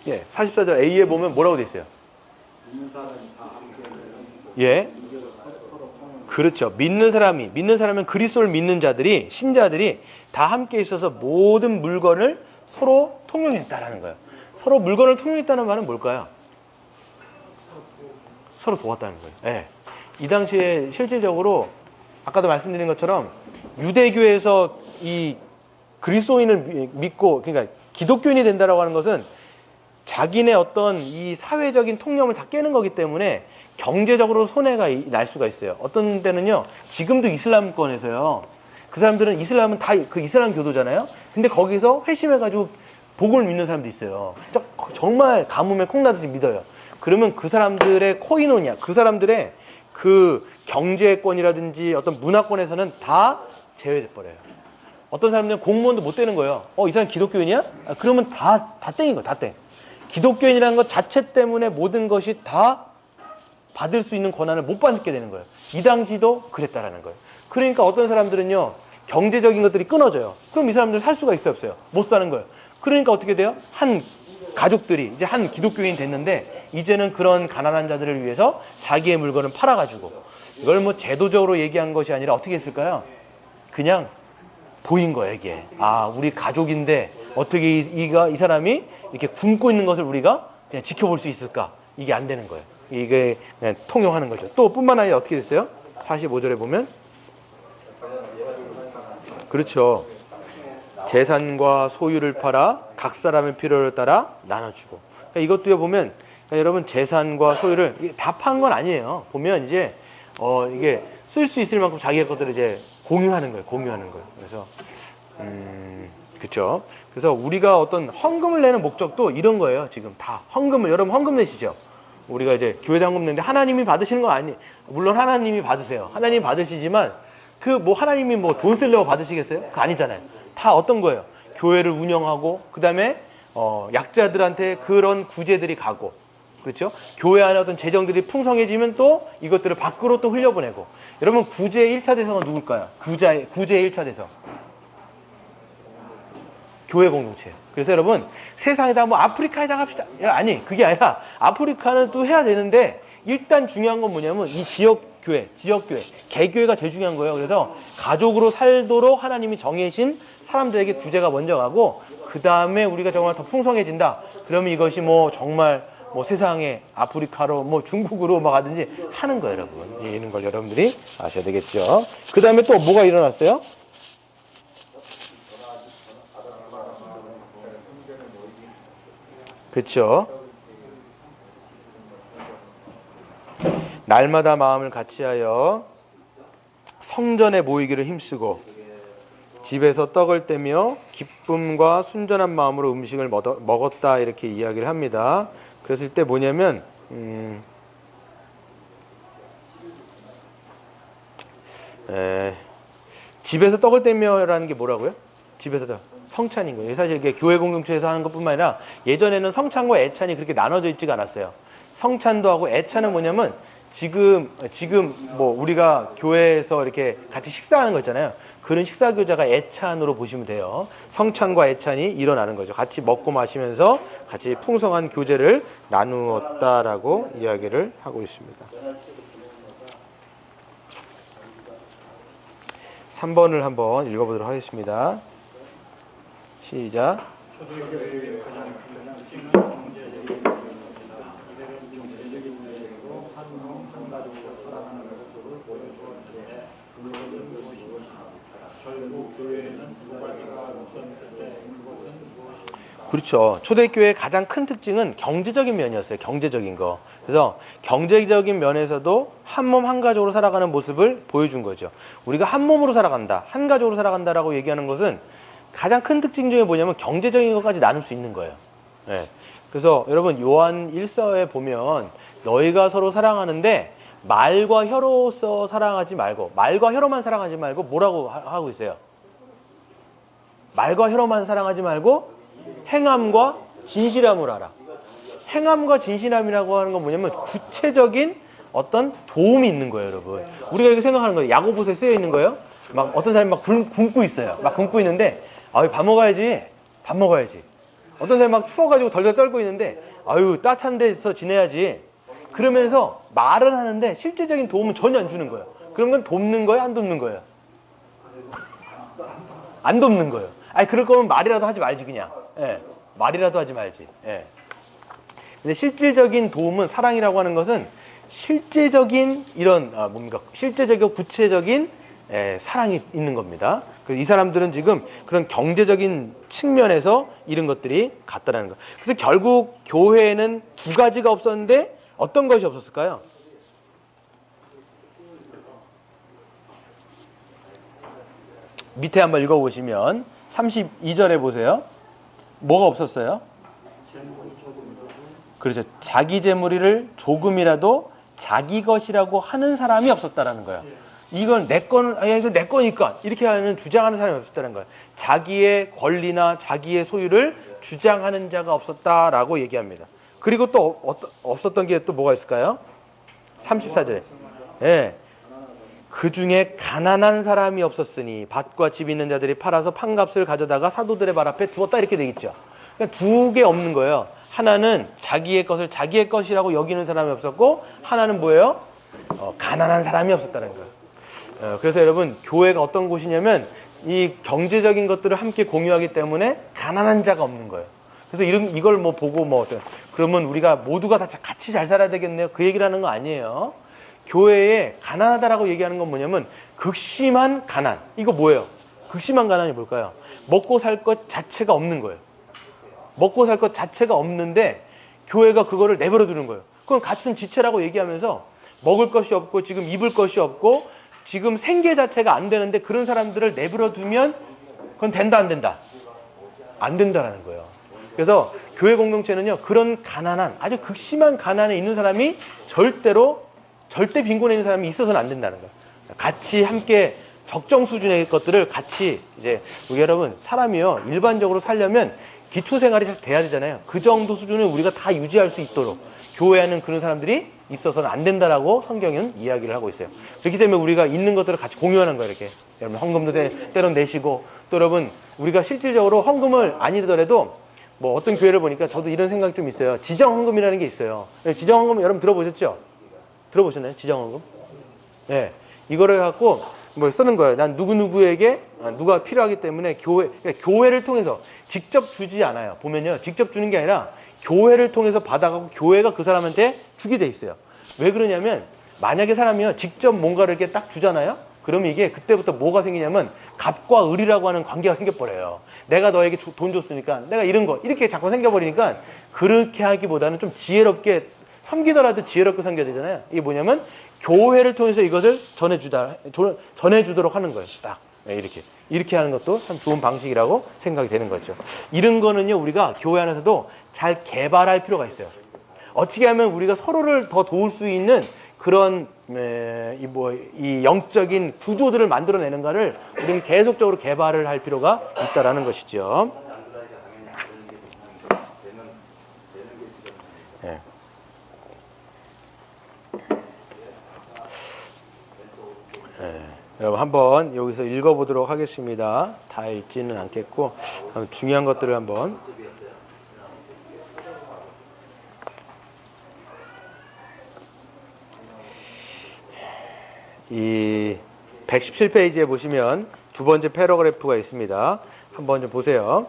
예, 44절 A에 보면 뭐라고 돼 있어요? 예. 그렇죠. 믿는 사람은 그리스도를 믿는 자들이, 신자들이 다 함께 있어서 모든 물건을 서로 통용했다라는 거예요. 서로 물건을 통용했다는 말은 뭘까요? 서로 도왔다는 거예요. 예. 이 당시에 실질적으로 아까도 말씀드린 것처럼 유대교에서 이 그리스도인을 믿고, 그러니까 기독교인이 된다라고 하는 것은 자기네 어떤 이 사회적인 통념을 다 깨는 거기 때문에 경제적으로 손해가 날 수가 있어요. 어떤 때는요, 지금도 이슬람권에서요, 그 사람들은 이슬람은 다 그 이슬람 교도잖아요. 근데 거기서 회심해가지고 복음을 믿는 사람도 있어요. 정말 가뭄에 콩나듯이 믿어요. 그러면 그 사람들의 코이노냐, 그 사람들의 그 경제권이라든지 어떤 문화권에서는 다 제외돼 버려요. 어떤 사람들은 공무원도 못 되는 거예요. 이 사람 기독교인이야? 그러면 다 땡인 거야, 다 땡. 기독교인이라는 것 자체 때문에 모든 것이 다 받을 수 있는 권한을 못 받게 되는 거예요. 이 당시도 그랬다라는 거예요. 그러니까 어떤 사람들은요, 경제적인 것들이 끊어져요. 그럼 이 사람들 살 수가 있어요, 없어요? 못 사는 거예요. 그러니까 어떻게 돼요? 한 가족들이 이제 한 기독교인이 됐는데 이제는 그런 가난한 자들을 위해서 자기의 물건을 팔아가지고, 이걸 뭐 제도적으로 얘기한 것이 아니라 어떻게 했을까요? 그냥 보인 거예요, 이게. 우리 가족인데 어떻게 이 사람이 이렇게 굶고 있는 것을 우리가 그냥 지켜볼 수 있을까? 이게 안 되는 거예요. 이게 그냥 통용하는 거죠. 또 뿐만 아니라 어떻게 됐어요? 45절에 보면, 그렇죠. 재산과 소유를 팔아 각 사람의 필요를 따라 나눠주고. 그러니까 이것도 보면, 그러니까 여러분 재산과 소유를 다 판 건 아니에요. 보면 이제 이게 쓸 수 있을 만큼 자기의 것들을 이제 공유하는 거예요. 그래서 그렇죠. 그래서 우리가 어떤 헌금을 내는 목적도 이런 거예요. 지금 다 헌금을, 여러분 헌금 내시죠. 우리가 이제 교회에 헌금 내는데 하나님이 받으시는 거 아니, 물론 하나님이 받으세요. 하나님이 받으시지만 그 뭐 하나님이 뭐 돈 쓰려고 받으시겠어요? 그거 아니잖아요. 다 어떤 거예요? 교회를 운영하고, 그 다음에 약자들한테 그런 구제들이 가고, 그렇죠? 교회 안에 어떤 재정들이 풍성해지면 또 이것들을 밖으로 또 흘려보내고. 여러분 구제의 1차 대상은 누굴까요? 구제의 1차 대상. 교회 공동체예요. 그래서 여러분 세상에다 뭐 아프리카에다 합시다. 아니, 그게 아니라 아프리카는 또 해야 되는데 일단 중요한 건 뭐냐면 이 지역교회, 개교회가 제일 중요한 거예요. 그래서 가족으로 살도록 하나님이 정해신 사람들에게 구제가 먼저 가고, 그 다음에 우리가 정말 더 풍성해진다. 그러면 이것이 뭐 정말 뭐 세상에 아프리카로 뭐 중국으로 막 가든지 하는 거예요, 여러분. 이런 걸 여러분들이 아셔야 되겠죠. 그 다음에 또 뭐가 일어났어요? 그렇죠. 날마다 마음을 같이하여 성전에 모이기를 힘쓰고 집에서 떡을 떼며 기쁨과 순전한 마음으로 음식을 먹었다, 이렇게 이야기를 합니다. 그랬을 때 뭐냐면 집에서 떡을 떼며라는 게 뭐라고요? 집에서 성찬인 거예요. 사실 이게 교회 공동체에서 하는 것뿐만 아니라 예전에는 성찬과 애찬이 그렇게 나눠져 있지가 않았어요. 성찬도 하고 애찬은 뭐냐면 지금 뭐 우리가 교회에서 이렇게 같이 식사하는 거 있잖아요. 그런 식사 교제가 애찬으로 보시면 돼요. 성찬과 애찬이 일어나는 거죠. 같이 먹고 마시면서 같이 풍성한 교제를 나누었다라고 이야기를 하고 있습니다. 3번을 한번 읽어보도록 하겠습니다. 시작. 초대교회의 가장 큰 특징은 경제적인 면이었습니다. 이들은 경제적인 면에서도 한 가족으로 살아가는 모습을 보여주었는데 그것은 무엇입니까? 결국 교회에는 두 가지가 없었는데 그것은 무엇입니까? 그렇죠. 초대교회의 가장 큰 특징은 경제적인 면이었어요. 경제적인 거. 그래서 경제적인 면에서도 한 몸 한 가족으로 살아가는 모습을 보여준 거죠. 우리가 한 몸으로 살아간다, 한 가족으로 살아간다라고 얘기하는 것은 가장 큰 특징 중에 뭐냐면 경제적인 것까지 나눌 수 있는 거예요. 네. 그래서 여러분 요한 1서에 보면 너희가 서로 사랑하는데 말과 혀로서 사랑하지 말고, 말과 혀로만 사랑하지 말고 뭐라고 하고 있어요? 말과 혀로만 사랑하지 말고 행함과 진실함을 알아. 행함과 진실함이라고 하는 건 뭐냐면 구체적인 어떤 도움이 있는 거예요, 여러분. 우리가 이렇게 생각하는 거예요. 야고보서에 쓰여 있는 거예요. 막 어떤 사람이 막 굶고 있어요. 막 굶고 있는데 아유 밥 먹어야지. 밥 먹어야지. 어떤 사람이 막 추워가지고 덜덜 떨고 있는데 아유 따뜻한 데서 지내야지. 그러면서 말은 하는데 실제적인 도움은 전혀 안 주는 거예요. 그런 건 돕는 거예요? 안 돕는 거예요? 안 돕는 거예요. 아니 그럴 거면 말이라도 하지 말지 그냥. 예, 말이라도 하지 말지. 예. 근데 실질적인 도움은, 사랑이라고 하는 것은 실제적인 이런 뭔가 실제적이고 구체적인 사랑이 있는 겁니다. 그래서 이 사람들은 지금 그런 경제적인 측면에서 이런 것들이 같다라는 거. 그래서 결국 교회에는 두 가지가 없었는데 어떤 것이 없었을까요? 밑에 한번 읽어보시면 32절에 보세요. 뭐가 없었어요? 그렇죠. 자기 재물을 조금이라도 자기 것이라고 하는 사람이 없었다라는 거예요. 이건 내 건, 아니 이거 내 거니까 이렇게 하는 주장하는 사람이 없었다는 거예요. 자기의 권리나 자기의 소유를 주장하는 자가 없었다라고 얘기합니다. 그리고 또 없었던 게 또 뭐가 있을까요? 34절에. 예. 그 중에 가난한 사람이 없었으니 밭과 집 있는 자들이 팔아서 판값을 가져다가 사도들의 발 앞에 두었다 이렇게 돼 있죠. 그러니까 두 개 없는 거예요. 하나는 자기의 것을 자기의 것이라고 여기는 사람이 없었고, 하나는 뭐예요? 가난한 사람이 없었다는 거예요. 그래서 여러분, 교회가 어떤 곳이냐면 이 경제적인 것들을 함께 공유하기 때문에 가난한 자가 없는 거예요. 그래서 이걸 뭐 보고 그러면 우리가 모두가 다 같이 잘 살아야 되겠네요. 그 얘기를 하는 거 아니에요. 교회에 가난하다라고 얘기하는 건 뭐냐면 극심한 가난. 이거 뭐예요? 극심한 가난이 뭘까요? 먹고 살 것 자체가 없는 거예요. 먹고 살 것 자체가 없는데 교회가 그거를 내버려 두는 거예요. 그건 같은 지체라고 얘기하면서 먹을 것이 없고 지금 입을 것이 없고 지금 생계 자체가 안 되는데 그런 사람들을 내버려 두면 그건 된다 안 된다? 안 된다라는 거예요. 그래서 교회 공동체는요, 그런 가난한, 아주 극심한 가난에 있는 사람이 절대 빈곤에 있는 사람이 있어서는 안 된다는 거예요. 같이 함께 적정 수준의 것들을 같이 이제 우리 여러분, 사람이요 일반적으로 살려면 기초 생활이 돼야 되잖아요. 그 정도 수준을 우리가 다 유지할 수 있도록 교회에는 그런 사람들이 있어서는 안 된다라고 성경은 이야기를 하고 있어요. 그렇기 때문에 우리가 있는 것들을 같이 공유하는 거예요. 이렇게 여러분 헌금도 때로 내시고, 또 여러분 우리가 실질적으로 헌금을 아니더라도 뭐 어떤 교회를 보니까 저도 이런 생각이 좀 있어요. 지정 헌금이라는 게 있어요. 지정 헌금 여러분 들어보셨죠? 들어보셨나요? 지정 헌금? 네, 이거를 갖고 뭐 쓰는 거예요. 난 누구누구에게 누가 필요하기 때문에 그러니까 교회를 통해서 직접 주지 않아요. 보면요, 직접 주는 게 아니라 교회를 통해서 받아가고 교회가 그 사람한테 주게 돼 있어요. 왜 그러냐면 만약에 사람이요 직접 뭔가를 이렇게 딱 주잖아요. 그러면 이게 그때부터 뭐가 생기냐면 갑과 을이라고 하는 관계가 생겨버려요. 내가 너에게 돈 줬으니까 내가 이런 거 이렇게 자꾸 생겨버리니까, 그렇게 하기보다는 좀 지혜롭게 섬기더라도 지혜롭게 섬겨야 되잖아요. 이게 뭐냐면 교회를 통해서 이것을 전해주도록 하는 거예요. 딱 이렇게 하는 것도 참 좋은 방식이라고 생각이 되는 거죠. 이런 거는요, 우리가 교회 안에서도 잘 개발할 필요가 있어요. 어떻게 하면 우리가 서로를 더 도울 수 있는 그런 이 영적인 구조들을 만들어내는가를 우리는 계속적으로 개발을 할 필요가 있다라는 것이죠. 네. 네. 여러분 한번 여기서 읽어보도록 하겠습니다. 다 읽지는 않겠고 중요한 것들을 한번. 이 117페이지에 보시면 두 번째 패러그래프가 있습니다. 한번 좀 보세요.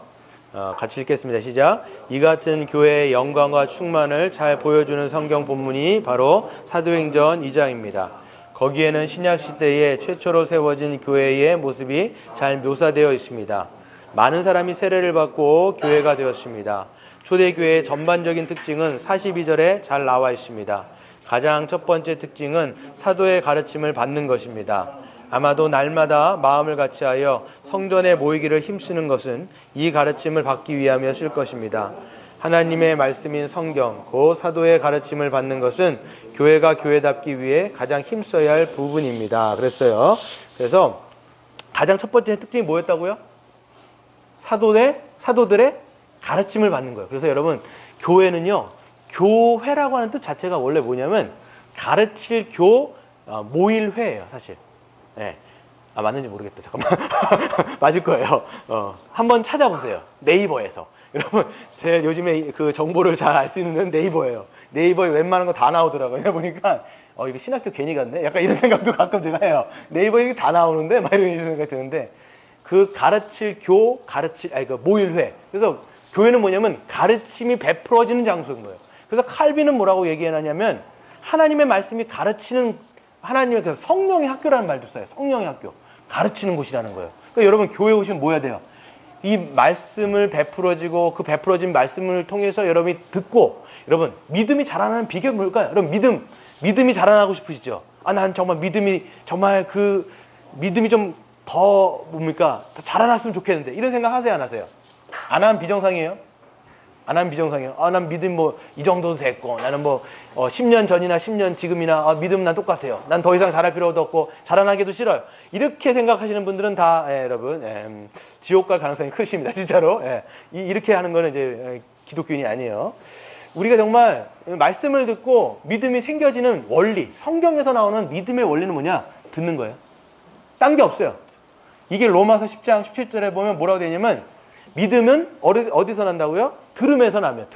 같이 읽겠습니다. 시작. 이 같은 교회의 영광과 충만을 잘 보여주는 성경 본문이 바로 사도행전 2장입니다. 거기에는 신약시대에 최초로 세워진 교회의 모습이 잘 묘사되어 있습니다. 많은 사람이 세례를 받고 교회가 되었습니다. 초대교회의 전반적인 특징은 42절에 잘 나와 있습니다. 가장 첫 번째 특징은 사도의 가르침을 받는 것입니다. 아마도 날마다 마음을 같이하여 성전에 모이기를 힘쓰는 것은 이 가르침을 받기 위함이었을 것입니다. 하나님의 말씀인 성경, 그 사도의 가르침을 받는 것은 교회가 교회답기 위해 가장 힘써야 할 부분입니다. 그랬어요. 그래서 가장 첫 번째 특징이 뭐였다고요? 사도들의 가르침을 받는 거예요. 그래서 여러분, 교회는요, 교회라고 하는 뜻 자체가 원래 뭐냐면 가르칠 모일 회예요, 사실. 네. 맞는지 모르겠다. 잠깐만. 맞을 거예요. 한번 찾아보세요. 네이버에서. 여러분, 제가 요즘에 그 정보를 잘 알 수 있는 네이버예요. 네이버에 웬만한 거 다 나오더라고요. 보니까 이거 신학교 괜히 갔네? 약간 이런 생각도 가끔 제가 해요. 네이버에 다 나오는데 막 이런 생각이 드는데 그 모일회. 그래서 교회는 뭐냐면 가르침이 베풀어지는 장소인 거예요. 그래서 칼빈은 뭐라고 얘기해놨냐면 하나님의 말씀이 가르치는 하나님의 그래서 성령의 학교라는 말도 써요. 성령의 학교. 가르치는 곳이라는 거예요. 그러니까 여러분 교회 오시면 뭐 해야 돼요? 이 말씀을 베풀어지고 그 베풀어진 말씀을 통해서 여러분이 듣고 여러분 믿음이 자라나는 비결이 뭘까요? 여러분 믿음이 자라나고 싶으시죠? 난 정말 믿음이 좀 더 더 자라났으면 좋겠는데 이런 생각 하세요 안 하세요? 안 하면 비정상이에요? 안 하면 비정상이에요. 난 믿음 이 정도도 됐고 나는 10년 전이나 10년 지금이나 믿음 난 똑같아요. 난 더 이상 잘할 필요도 없고 자라나기도 싫어요. 이렇게 생각하시는 분들은 다 여러분 지옥 갈 가능성이 크십니다. 진짜로. 이렇게 하는 거는 이제 기독교인이 아니에요. 우리가 정말 말씀을 듣고 믿음이 생겨지는 원리, 성경에서 나오는 믿음의 원리는 뭐냐? 듣는 거예요. 딴 게 없어요. 이게 로마서 10장 17절에 보면 뭐라고 되냐면 믿음은 어디서 난다고요? 들음에서 나면.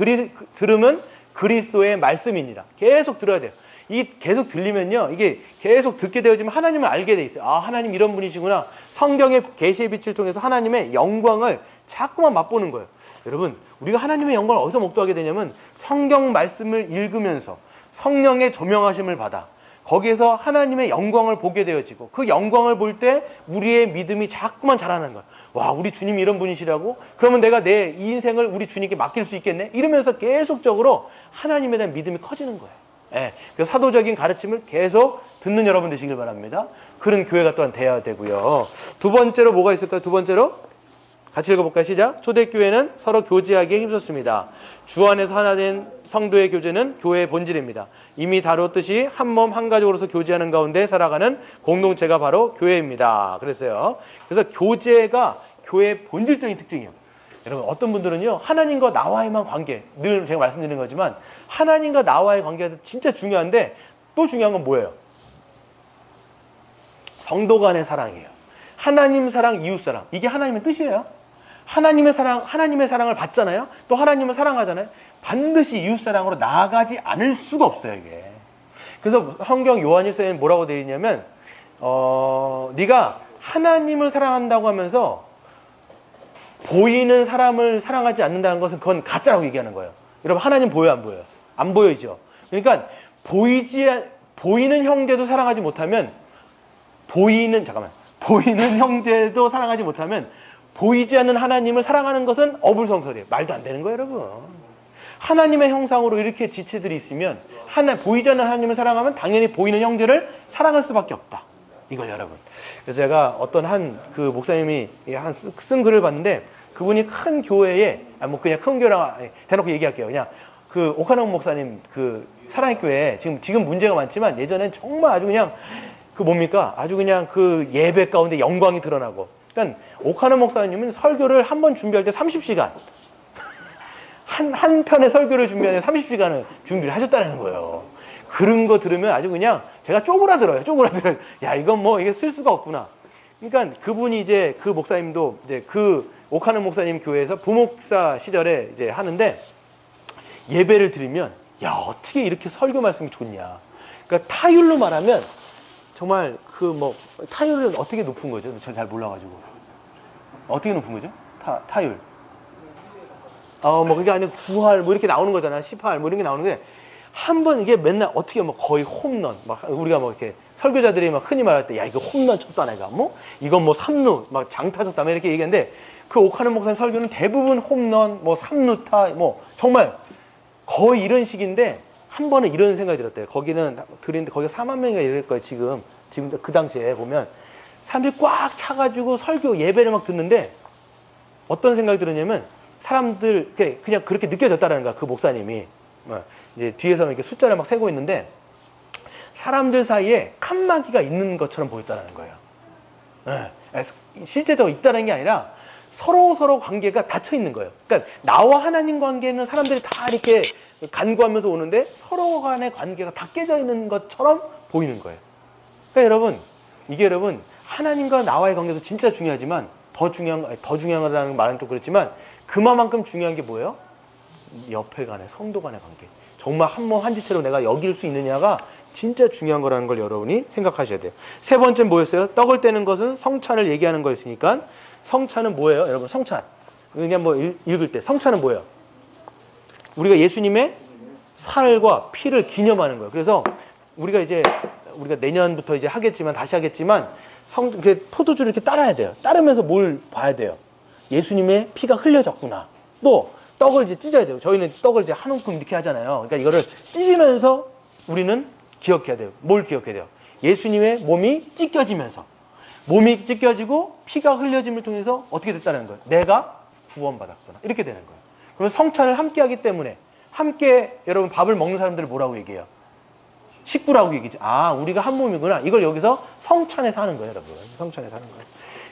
들음은 그리스도의 말씀입니다. 계속 들어야 돼요. 이게 계속 들리면요. 이게 계속 듣게 되어지면 하나님을 알게 돼 있어요. 하나님 이런 분이시구나. 성경의 계시의 빛을 통해서 하나님의 영광을 자꾸만 맛보는 거예요. 여러분, 우리가 하나님의 영광을 어디서 목도하게 되냐면 성경 말씀을 읽으면서 성령의 조명하심을 받아 거기에서 하나님의 영광을 보게 되어지고 그 영광을 볼 때 우리의 믿음이 자꾸만 자라는 거예요. 와, 우리 주님이 이런 분이시라고? 그러면 내가 내 이 인생을 우리 주님께 맡길 수 있겠네? 이러면서 계속적으로 하나님에 대한 믿음이 커지는 거예요. 그래서 사도적인 가르침을 계속 듣는 여러분 되시길 바랍니다. 그런 교회가 또한 돼야 되고요. 두 번째로 뭐가 있을까요? 두 번째로 같이 읽어볼까요? 시작. 초대교회는 서로 교제하기에 힘썼습니다. 주 안에서 하나 된 성도의 교제는 교회의 본질입니다. 이미 다뤘듯이 한 몸 한 가족으로서 교제하는 가운데 살아가는 공동체가 바로 교회입니다. 그랬어요. 그래서 교제가 교회의 본질적인 특징이에요. 여러분 어떤 분들은요 하나님과 나와의만 관계, 늘 제가 말씀드리는 거지만 하나님과 나와의 관계가 진짜 중요한데 또 중요한 건 뭐예요? 성도 간의 사랑이에요. 하나님 사랑, 이웃 사랑. 이게 하나님의 뜻이에요. 하나님의 사랑을 받잖아요. 또 하나님을 사랑하잖아요. 반드시 이웃 사랑으로 나아가지 않을 수가 없어요, 이게. 그래서 성경 요한일서에는 뭐라고 되어 있냐면 네가 하나님을 사랑한다고 하면서 보이는 사람을 사랑하지 않는다는 것은 그건 가짜라고 얘기하는 거예요. 여러분 하나님 보여요, 안 보여요? 안 보이죠. 그러니까 보이는 형제도 사랑하지 못하면 보이는 형제도 사랑하지 못하면 보이지 않는 하나님을 사랑하는 것은 어불성설이에요. 말도 안 되는 거예요, 여러분. 하나님의 형상으로 이렇게 지체들이 있으면 보이지 않는 하나님을 사랑하면 당연히 보이는 형제를 사랑할 수밖에 없다. 이걸 여러분. 그래서 제가 어떤 그 목사님이 쓴 글을 봤는데 그분이 큰 교회에 그냥 큰 교회랑 대놓고 얘기할게요. 그냥 그 오카노 목사님 그 사랑의 교회 지금 문제가 많지만 예전엔 정말 아주 그냥 그 뭡니까? 아주 그냥 그 예배 가운데 영광이 드러나고. 그러니까 오카노 목사님은 설교를 한 번 준비할 때 30시간. 한 편의 설교를 준비하는데 30시간을 준비를 하셨다는 거예요. 그런 거 들으면 아주 그냥 제가 쪼그라들어요. 쪼그라들어요. 야, 이건 뭐 이게 쓸 수가 없구나. 그러니까 그분이 이제 그 목사님도 이제 그 오카노 목사님 교회에서 부목사 시절에 이제 하는데 예배를 드리면 야, 어떻게 이렇게 설교 말씀이 좋냐. 그러니까 타율로 말하면 정말 그 뭐 타율은 어떻게 높은 거죠? 저 잘 몰라가지고 어떻게 높은 거죠? 타율. 뭐 그게 아니고 9할 뭐 이렇게 나오는 거잖아. 10할 뭐 이런 게 나오는데 한 번 이게 맨날 어떻게 뭐 거의 홈런 막 우리가 뭐 이렇게 설교자들이 막 흔히 말할 때 야 이거 홈런 쳤다 내가 뭐 이건 뭐 3루 막 장타 쳤다 막 이렇게 얘기하는데 그 오카노 목사님 설교는 대부분 홈런 뭐 3루타 뭐 정말 거의 이런 식인데 한 번은 이런 생각이 들었대요. 거기는 드리는데 거기가 4만 명이가 이럴 거예요. 지금 그 당시에 보면 사람들이 꽉 차가지고 설교 예배를 막 듣는데 어떤 생각이 들었냐면 사람들 그냥 그렇게 느껴졌다라는 거야. 그 목사님이 이제 뒤에서 이렇게 숫자를 막 세고 있는데 사람들 사이에 칸막이가 있는 것처럼 보였다는 거예요. 실제적으로 있다는 게 아니라 서로 관계가 닫혀 있는 거예요. 그러니까 나와 하나님 관계는 사람들이 다 이렇게 간구하면서 오는데 서로 간의 관계가 다 깨져 있는 것처럼 보이는 거예요. 그러니까 여러분 하나님과 나와의 관계도 진짜 중요하지만 더 중요하다는 말은 좀 그렇지만 그만큼 중요한 게 뭐예요? 옆에 간의 성도 간의 관계. 정말 한 몸 한 지체로 내가 여길 수 있느냐가 진짜 중요한 거라는 걸 여러분이 생각하셔야 돼요. 세 번째는 뭐였어요? 떡을 떼는 것은 성찬을 얘기하는 거였으니까 성찬은 뭐예요? 여러분 성찬. 그냥 뭐 읽을 때 성찬은 뭐예요? 우리가 예수님의 살과 피를 기념하는 거예요. 그래서 우리가 내년부터 이제 다시 하겠지만 포도주를 이렇게 따라야 돼요. 따르면서 뭘 봐야 돼요? 예수님의 피가 흘려졌구나. 또 떡을 이제 찢어야 돼요. 저희는 떡을 이제 한 움큼 이렇게 하잖아요. 그러니까 이거를 찢으면서 우리는 기억해야 돼요. 뭘 기억해야 돼요? 예수님의 몸이 찢겨지면서 몸이 찢겨지고 피가 흘려짐을 통해서 어떻게 됐다는 거예요? 내가 구원받았구나. 이렇게 되는 거예요. 그러면 성찬을 함께 하기 때문에 함께 여러분 밥을 먹는 사람들을 뭐라고 얘기해요? 식구라고 얘기죠. 우리가 한 몸이구나. 이걸 여기서 성찬에서 하는 거예요, 여러분. 성찬에서 하는 거예요.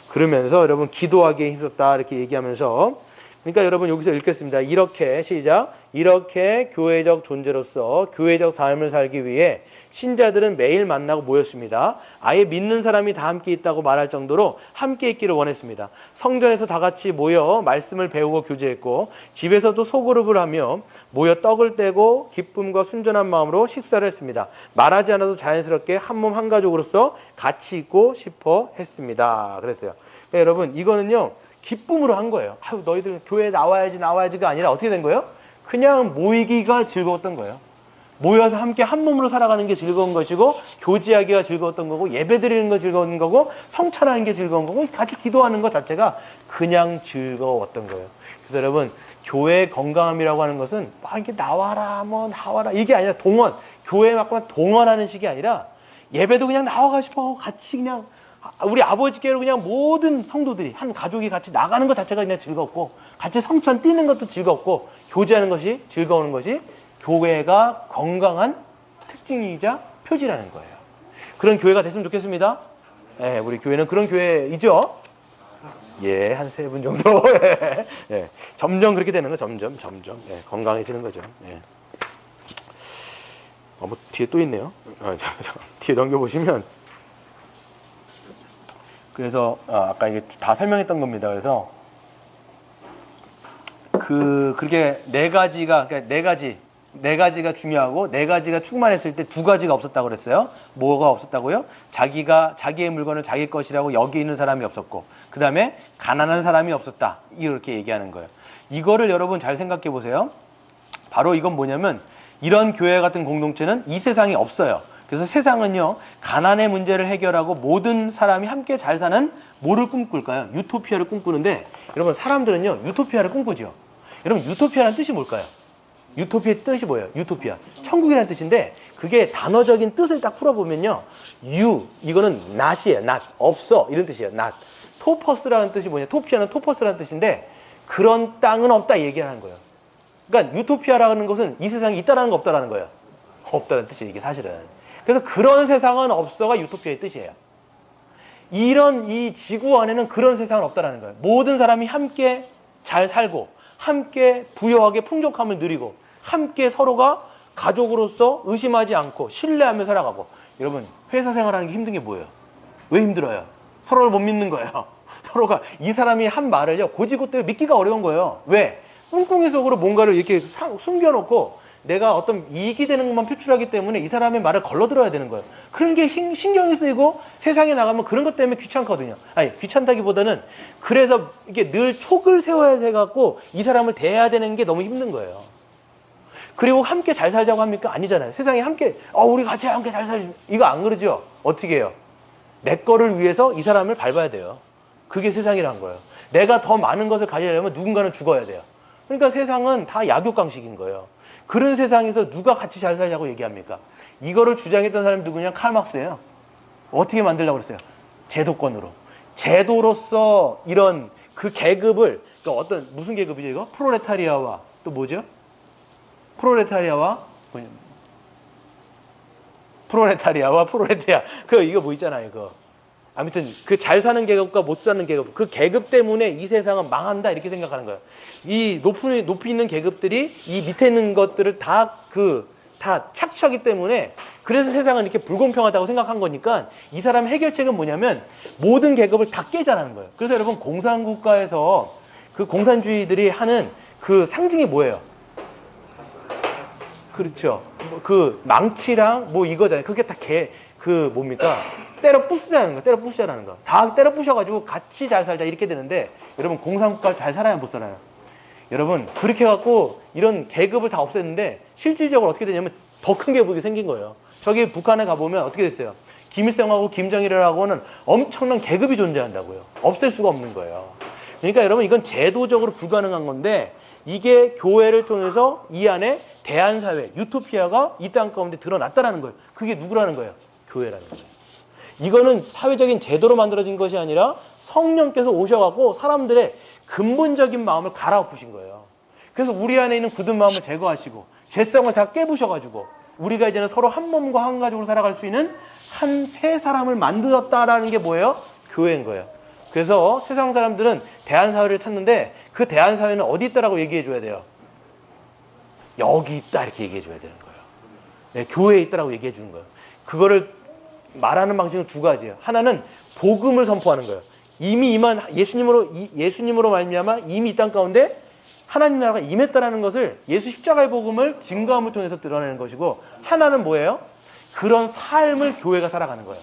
그러면서 여러분 기도하기에 힘썼다 이렇게 얘기하면서 그러니까 여러분 여기서 읽겠습니다. 이렇게 시작. 이렇게 교회적 존재로서 교회적 삶을 살기 위해 신자들은 매일 만나고 모였습니다. 아예 믿는 사람이 다 함께 있다고 말할 정도로 함께 있기를 원했습니다. 성전에서 다 같이 모여 말씀을 배우고 교제했고 집에서도 소그룹을 하며 모여 떡을 떼고 기쁨과 순전한 마음으로 식사를 했습니다. 말하지 않아도 자연스럽게 한 몸 한 가족으로서 같이 있고 싶어 했습니다. 그랬어요. 그러니까 여러분 이거는요. 기쁨으로 한 거예요. 너희들 교회에 나와야지가 아니라 어떻게 된 거예요? 그냥 모이기가 즐거웠던 거예요. 모여서 함께 한 몸으로 살아가는 게 즐거운 것이고 교제하기가 즐거웠던 거고 예배 드리는 거 즐거운 거고 성찬하는 게 즐거운 거고 같이 기도하는 것 자체가 그냥 즐거웠던 거예요. 그래서 여러분 교회의 건강함이라고 하는 것은 이렇게 나와라 이게 아니라 동원, 교회에 막고 동원하는 식이 아니라 예배도 그냥 나와가 싶어 같이 그냥 우리 아버지께로 그냥 모든 성도들이 한 가족이 같이 나가는 것 자체가 그냥 즐겁고 같이 성찬 뛰는 것도 즐겁고 교제하는 것이 즐거운 것이 교회가 건강한 특징이자 표지라는 거예요. 그런 교회가 됐으면 좋겠습니다. 우리 교회는 그런 교회이죠. 한 3분 정도. 점점 그렇게 되는 거 점점 건강해지는 거죠. 뭐 뒤에 또 있네요. 뒤에 넘겨보시면 그래서 아까 이게 다 설명했던 겁니다. 그래서 그렇게 네 가지가 중요하고 네 가지가 충만했을 때 2가지가 없었다고 그랬어요. 뭐가 없었다고요? 자기의 물건을 자기 것이라고 여기 있는 사람이 없었고 그 다음에 가난한 사람이 없었다. 이렇게 얘기하는 거예요. 이거를 여러분 잘 생각해 보세요. 바로 이건 뭐냐면 이런 교회 같은 공동체는 이 세상에 없어요. 그래서 세상은요 가난의 문제를 해결하고 모든 사람이 함께 잘 사는 뭐를 꿈꿀까요? 유토피아를 꿈꾸는데 여러분 사람들은요 유토피아를 꿈꾸죠. 여러분 유토피아라는 뜻이 뭘까요? 유토피아의 뜻이 뭐예요? 유토피아 천국이라는 뜻인데 그게 단어적인 뜻을 딱 풀어보면요 이거는 not이에요. not 없어 이런 뜻이에요. not 토퍼스라는 뜻이 뭐냐? 토피아는 토퍼스라는 뜻인데 그런 땅은 없다 얘기하는 거예요. 그러니까 유토피아라는 것은 이 세상이 있다라는 거 없다라는 거예요. 없다는 뜻이에요, 이게 사실은. 그래서 그런 세상은 없어가 유토피아의 뜻이에요. 이런 이 지구 안에는 그런 세상은 없다라는 거예요. 모든 사람이 함께 잘 살고 함께 부유하게 풍족함을 누리고 함께 서로가 가족으로서 의심하지 않고 신뢰하며 살아가고. 여러분, 회사 생활하는 게 힘든 게 뭐예요? 왜 힘들어요? 서로를 못 믿는 거예요. 서로가 이 사람이 한 말을요 고지고대로 믿기가 어려운 거예요. 왜? 꿍꿍이 속으로 뭔가를 이렇게 숨겨놓고 내가 어떤 이익이 되는 것만 표출하기 때문에 이 사람의 말을 걸러들어야 되는 거예요. 그런 게 신경이 쓰이고 세상에 나가면 그런 것 때문에 귀찮거든요. 아니, 귀찮다기보다는 그래서 이게 늘 촉을 세워야 돼갖고 이 사람을 대해야 되는 게 너무 힘든 거예요. 그리고 함께 잘 살자고 합니까? 아니잖아요. 세상에 함께 우리 같이 함께 잘 살자 이거 안 그러죠? 어떻게 해요? 내 거를 위해서 이 사람을 밟아야 돼요. 그게 세상이란 거예요. 내가 더 많은 것을 가지려면 누군가는 죽어야 돼요. 그러니까 세상은 다 약육강식인 거예요. 그런 세상에서 누가 같이 잘 살자고 얘기합니까? 이거를 주장했던 사람이 누구냐? 칼 막스예요. 어떻게 만들려고 그랬어요? 제도권으로. 제도로서 이런 그 계급을, 그러니까 어떤 무슨 계급이죠 이거? 프롤레타리아와 또 뭐죠? 프롤레타리아와 프롤레타리아. 이거 뭐 있잖아요, 이거. 아무튼 그 잘 사는 계급과 못 사는 계급, 그 계급 때문에 이 세상은 망한다 이렇게 생각하는 거예요. 이 높이 있는 계급들이 이 밑에 있는 것들을 다 착취하기 때문에 그래서 세상은 이렇게 불공평하다고 생각한 거니까 이 사람의 해결책은 뭐냐면 모든 계급을 다 깨자라는 거예요. 그래서 여러분 공산국가에서 그 공산주의들이 하는 그 상징이 뭐예요? 그렇죠. 그 망치랑 뭐 이거잖아요. 그게 다 뭡니까? 때려 부수자라는 거. 다 때려 부셔가지고 같이 잘 살자 이렇게 되는데 여러분 공산국가 잘 살아요, 못 살아요? 여러분 그렇게 해갖고 이런 계급을 다 없앴는데 실질적으로 어떻게 되냐면 더 큰 계급이 생긴 거예요. 저기 북한에 가보면 어떻게 됐어요? 김일성하고 김정일하고는 엄청난 계급이 존재한다고요. 없앨 수가 없는 거예요. 그러니까 여러분 이건 제도적으로 불가능한 건데 이게 교회를 통해서 이 안에 대한사회, 유토피아가 이 땅 가운데 드러났다라는 거예요. 그게 누구라는 거예요? 교회라는 거예요. 이거는 사회적인 제도로 만들어진 것이 아니라 성령께서 오셔갖고 사람들의 근본적인 마음을 갈아엎으신 거예요. 그래서 우리 안에 있는 굳은 마음을 제거하시고 죄성을 다 깨부셔가지고 우리가 이제는 서로 한 몸과 한 가족으로 살아갈 수 있는 한 새 사람을 만들었다라는 게 뭐예요? 교회인 거예요. 그래서 세상 사람들은 대한사회를 찾는데 그 대한사회는 어디 있다라고 얘기해 줘야 돼요? 여기 있다 이렇게 얘기해 줘야 되는 거예요. 네, 교회에 있다라고 얘기해 주는 거예요. 그거를 말하는 방식은 두 가지예요. 하나는 복음을 선포하는 거예요. 이미 예수님으로 말미암아 이미 이 땅 가운데 하나님 나라가 임했다라는 것을 예수 십자가의 복음을 증거함을 통해서 드러내는 것이고, 하나는 뭐예요? 그런 삶을 교회가 살아가는 거예요.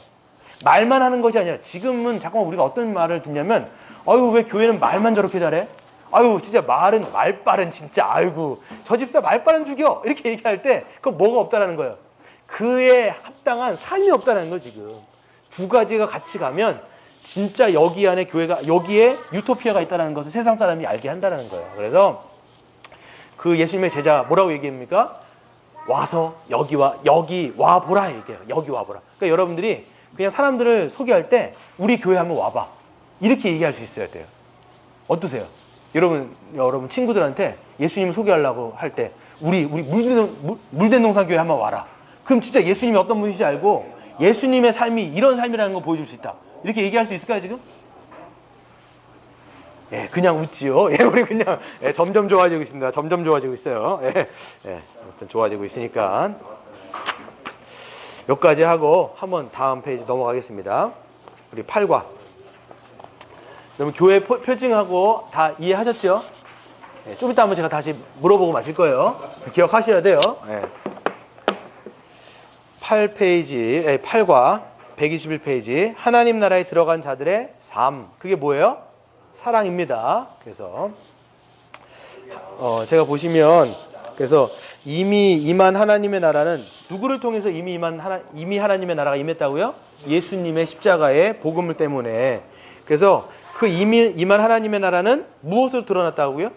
말만 하는 것이 아니라, 지금은 잠깐만 우리가 어떤 말을 듣냐면, 아유 왜 교회는 말만 저렇게 잘해? 아유 진짜 말빨은 진짜, 아이고 저 집사 말빨은 죽여 이렇게 얘기할 때 그거 뭐가 없다라는 거예요. 그에 합당한 삶이 없다는 거. 지금 두 가지가 같이 가면 진짜 여기 안에 교회가, 여기에 유토피아가 있다는 것을 세상 사람이 알게 한다는 거예요. 그래서 그 예수님의 제자 뭐라고 얘기합니까? 와서 여기 와 보라 얘기해요. 여기 와 보라. 그러니까 여러분들이 그냥 사람들을 소개할 때 우리 교회 한번 와봐 이렇게 얘기할 수 있어야 돼요. 어떠세요? 여러분 친구들한테 예수님 소개하려고 할 때 우리 물대농산 교회 한번 와라. 그럼 진짜 예수님이 어떤 분이신지 알고 예수님의 삶이 이런 삶이라는 걸 보여줄 수 있다. 이렇게 얘기할 수 있을까요, 지금? 예, 그냥 웃지요. 예, 우리 그냥 점점 좋아지고 있습니다. 점점 좋아지고 있어요. 아무튼 좋아지고 있으니까 여기까지 하고 한번 다음 페이지 넘어가겠습니다. 우리 8과. 여러분 교회 표징하고 다 이해하셨죠? 예, 좀 이따 한번 제가 다시 물어보고 마실 거예요. 기억하셔야 돼요. 8페이지, 8과 121페이지. 하나님 나라에 들어간 자들의 삶. 그게 뭐예요? 사랑입니다. 그래서 제가 보시면, 그래서 이미 임한 하나님의 나라는 누구를 통해서 이미 하나님의 나라가 임했다고요? 예수님의 십자가의 복음을 때문에. 그래서 그 이미 임한 하나님의 나라는 무엇으로 드러났다고요?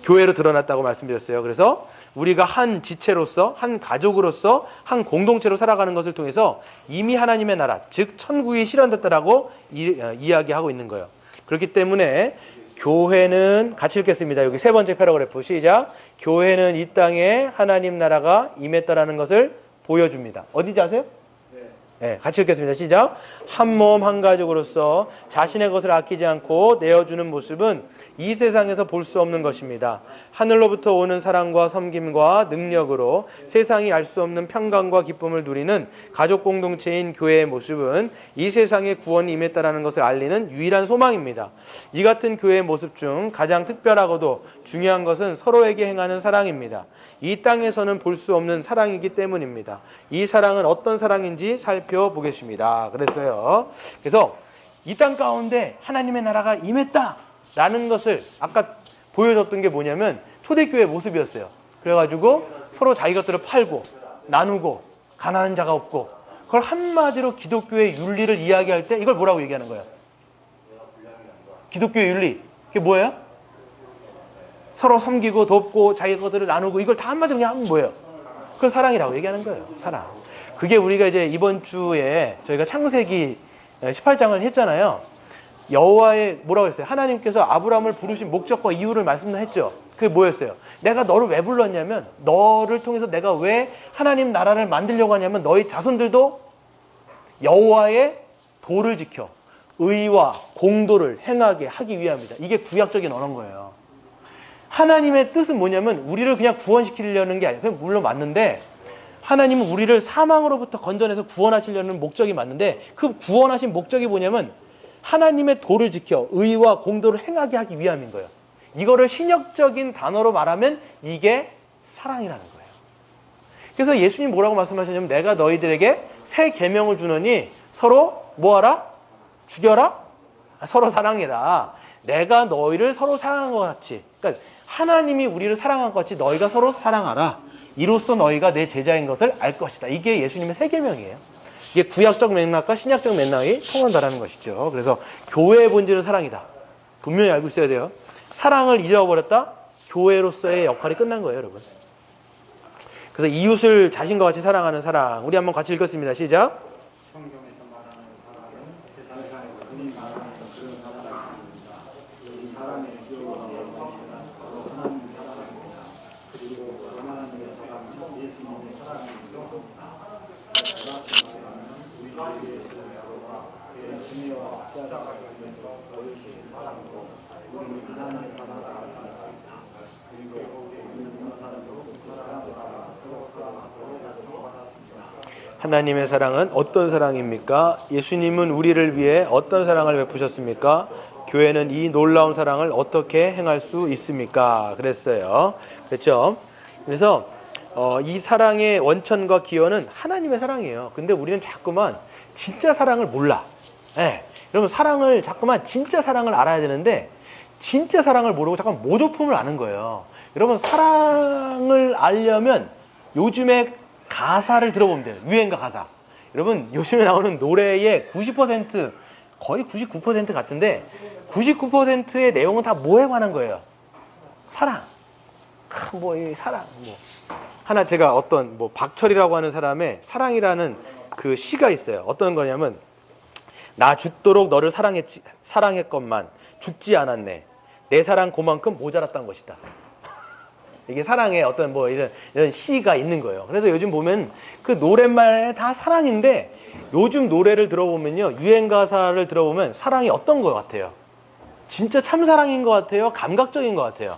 교회로 드러났다고 말씀드렸어요. 그래서 우리가 한 지체로서, 한 가족으로서, 한 공동체로 살아가는 것을 통해서 이미 하나님의 나라, 즉 천국이 실현됐다라고 이야기하고 있는 거예요. 그렇기 때문에 교회는 같이 읽겠습니다. 여기 세 번째 패러그래프 시작. 교회는 이 땅에 하나님 나라가 임했다라는 것을 보여줍니다. 어딘지 아세요? 네, 같이 읽겠습니다. 시작. 한 몸 한 가족으로서 자신의 것을 아끼지 않고 내어주는 모습은 이 세상에서 볼 수 없는 것입니다. 하늘로부터 오는 사랑과 섬김과 능력으로 세상이 알 수 없는 평강과 기쁨을 누리는 가족 공동체인 교회의 모습은 이 세상에 구원이 임했다라는 것을 알리는 유일한 소망입니다. 이 같은 교회의 모습 중 가장 특별하고도 중요한 것은 서로에게 행하는 사랑입니다. 이 땅에서는 볼 수 없는 사랑이기 때문입니다. 이 사랑은 어떤 사랑인지 살펴보겠습니다. 그랬어요. 그래서 이 땅 가운데 하나님의 나라가 임했다라는 것을 아까 보여줬던 게 뭐냐면 초대교회의 모습이었어요. 그래가지고 서로 자기 것들을 팔고 나누고 가난한 자가 없고, 그걸 한마디로 기독교의 윤리를 이야기할 때 이걸 뭐라고 얘기하는 거예요? 기독교의 윤리. 그게 뭐예요? 서로 섬기고 돕고 자기 것들을 나누고, 이걸 다 한마디로 그냥 하면 뭐예요? 그걸 사랑이라고 얘기하는 거예요. 사랑. 그게 우리가 이제 이번 주에 저희가 창세기 18장을 했잖아요. 여호와의 뭐라고 했어요? 하나님께서 아브라함을 부르신 목적과 이유를 말씀했죠. 그게 뭐였어요? 내가 너를 왜 불렀냐면, 너를 통해서 내가 왜 하나님 나라를 만들려고 하냐면 너희 자손들도 여호와의 도를 지켜 의와 공도를 행하게 하기 위함이다. 이게 구약적인 언어인 거예요. 하나님의 뜻은 뭐냐면 우리를 그냥 구원시키려는 게 아니에요. 물론 맞는데, 하나님은 우리를 사망으로부터 건져내서 구원하시려는 목적이 맞는데, 그 구원하신 목적이 뭐냐면 하나님의 도를 지켜 의와 공도를 행하게 하기 위함인 거예요. 이거를 신역적인 단어로 말하면 이게 사랑이라는 거예요. 그래서 예수님 뭐라고 말씀하셨냐면, 내가 너희들에게 새 계명을 주노니 서로 뭐하라? 죽여라? 서로 사랑해라. 내가 너희를 서로 사랑한 것 같이, 그러니까 하나님이 우리를 사랑한 것 같이 너희가 서로 사랑하라. 이로써 너희가 내 제자인 것을 알 것이다. 이게 예수님의 새 계명이에요. 이게 구약적 맥락과 신약적 맥락이 통한다라는 것이죠. 그래서 교회의 본질은 사랑이다. 분명히 알고 있어야 돼요. 사랑을 잊어버렸다? 교회로서의 역할이 끝난 거예요, 여러분. 그래서 이웃을 자신과 같이 사랑하는 사랑. 우리 한번 같이 읽겠습니다. 시작. 성경에서 말하는 사랑은 세상에서 흔히 말하는 그런 사랑이 아닙니다. 이 사랑의 기호가 정체는 바로 하나님 사랑입니다. 그리고 하나님의 사랑은 예수님의 사랑이기도 합니다. 그렇게 말하면 우리 주 예수 그리스도가 그의 생애와 십자가를 통해서 보여주신 사랑으로 우리는 하나님의 사랑을 알 수 있습니다. 그리고 우리 사람도 사랑을 따라 서로 사랑하고 약속받았습니다. 하나님의 사랑은 어떤 사랑입니까? 예수님은 우리를 위해 어떤 사랑을 베푸셨습니까? 교회는 이 놀라운 사랑을 어떻게 행할 수 있습니까? 그랬어요. 그렇죠? 그래서 이 사랑의 원천과 기원은 하나님의 사랑이에요. 근데 우리는 자꾸만 진짜 사랑을 몰라. 네. 여러분, 사랑을 자꾸만 진짜 사랑을 알아야 되는데, 진짜 사랑을 모르고 잠깐 모조품을 아는 거예요. 여러분, 사랑을 알려면 요즘에 가사를 들어보면 돼요. 유행가 가사. 여러분, 요즘에 나오는 노래의 90%, 거의 99% 같은데 99%의 내용은 다 뭐에 관한 거예요? 사랑. 이 사랑. 하나 제가 어떤 박철이라고 하는 사람의 사랑이라는 그 시가 있어요. 어떤 거냐면, 나 죽도록 너를 사랑했건만 죽지 않았네. 내 사랑 그만큼 모자랐던 것이다. 이게 사랑의 어떤 이런 시가 있는 거예요. 그래서 요즘 보면 그 노랫말에 다 사랑인데, 요즘 노래를 들어보면요, 유행 가사를 들어보면 사랑이 어떤 것 같아요? 진짜 참사랑인 것 같아요? 감각적인 것 같아요?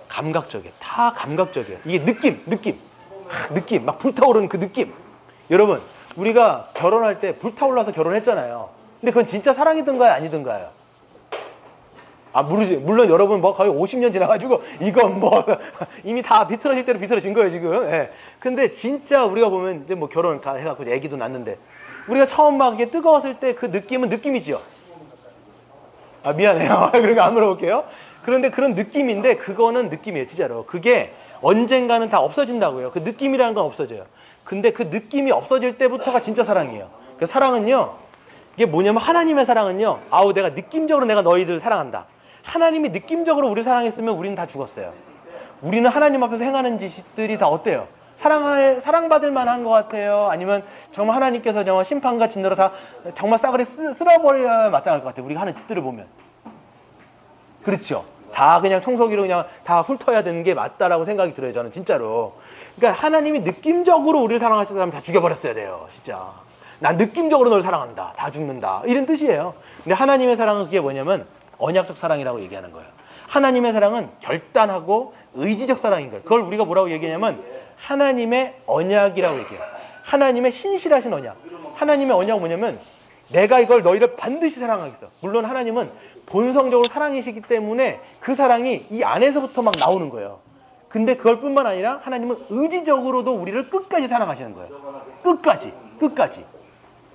감각적이에요. 다 감각적이에요. 이게 느낌, 막 불타오르는 그 느낌. 여러분, 우리가 결혼할 때 불타올라서 결혼했잖아요. 근데 그건 진짜 사랑이든가요, 아니든가요? 모르지. 물론 여러분 거의 50년 지나가지고 이건 이미 다 비틀어질 대로 비틀어진 거예요, 지금. 예. 근데 진짜 우리가 보면 이제 결혼 다 해갖고 애기도 낳는데, 우리가 처음 막 이게 뜨거웠을 때 그 느낌은 느낌이죠. 미안해요. 그런 거 안 물어볼게요. 그런데 그런 느낌인데, 그거는 느낌이에요, 진짜로. 그게 언젠가는 다 없어진다고요. 그 느낌이라는 건 없어져요. 근데 그 느낌이 없어질 때부터가 진짜 사랑이에요. 그 사랑은요, 이게 뭐냐면, 하나님의 사랑은요, 내가 느낌적으로 내가 너희들을 사랑한다. 하나님이 느낌적으로 우리를 사랑했으면 우리는 다 죽었어요. 우리는 하나님 앞에서 행하는 짓들이 다 어때요? 사랑받을 만한 것 같아요? 아니면 정말 하나님께서 정말 심판과 진노로 다 정말 싸그리 쓸어버려야 마땅할 것 같아요. 우리가 하는 짓들을 보면. 그렇죠. 다 그냥 청소기로 그냥 다 훑어야 되는 게 맞다라고 생각이 들어요. 저는 진짜로. 그러니까 하나님이 느낌적으로 우리를 사랑하시는 사람 다 죽여버렸어야 돼요. 진짜. 난 느낌적으로 널 사랑한다. 다 죽는다. 이런 뜻이에요. 근데 하나님의 사랑은 그게 뭐냐면 언약적 사랑이라고 얘기하는 거예요. 하나님의 사랑은 결단하고 의지적 사랑인 거예요. 그걸 우리가 뭐라고 얘기하냐면 하나님의 언약이라고 얘기해요. 하나님의 신실하신 언약. 하나님의 언약은 뭐냐면 내가 이걸 너희를 반드시 사랑하겠어. 물론 하나님은 본성적으로 사랑이시기 때문에 그 사랑이 이 안에서부터 막 나오는 거예요. 근데 그걸 뿐만 아니라 하나님은 의지적으로도 우리를 끝까지 사랑하시는 거예요. 끝까지. 끝까지.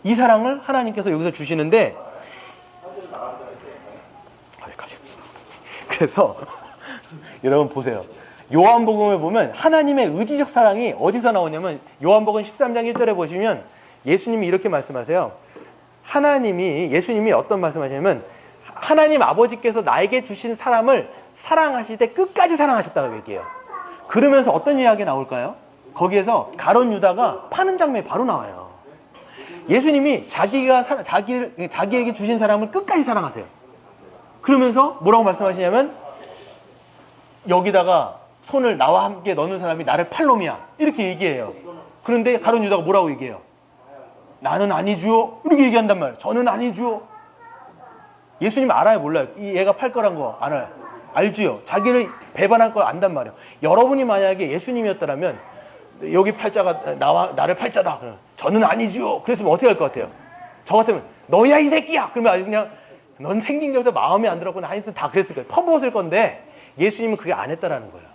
이 사랑을 하나님께서 여기서 주시는데 그래서 여러분 보세요. 요한복음에 보면 하나님의 의지적 사랑이 어디서 나오냐면 요한복음 13장 1절에 보시면 예수님이 이렇게 말씀하세요. 예수님이 어떤 말씀하시냐면 하나님 아버지께서 나에게 주신 사람을 사랑하실 때 끝까지 사랑하셨다고 얘기해요. 그러면서 어떤 이야기가 나올까요? 거기에서 가룟 유다가 파는 장면이 바로 나와요. 예수님이 자기에게 주신 사람을 끝까지 사랑하세요. 그러면서 뭐라고 말씀하시냐면 여기다가 손을 나와 함께 넣는 사람이 나를 팔 놈이야. 이렇게 얘기해요. 그런데 가룟 유다가 뭐라고 얘기해요? 나는 아니죠. 이렇게 얘기한단 말이에요. 저는 아니죠. 예수님 알아요? 몰라요? 얘가 팔 거란 거 알아요? 알지요? 자기를 배반할 걸 안단 말이에요. 여러분이 만약에 예수님이었다면 여기 팔자가 나를 팔자다. 저는 아니지요. 그랬으면 어떻게 할 것 같아요? 저 같으면 너야 이 새끼야. 그러면 아주 그냥 넌 생긴 게부터 마음에 안 들었구나. 하여튼 다 그랬을 거예요. 퍼부었을 건데 예수님은 그게 안 했다라는 거예요.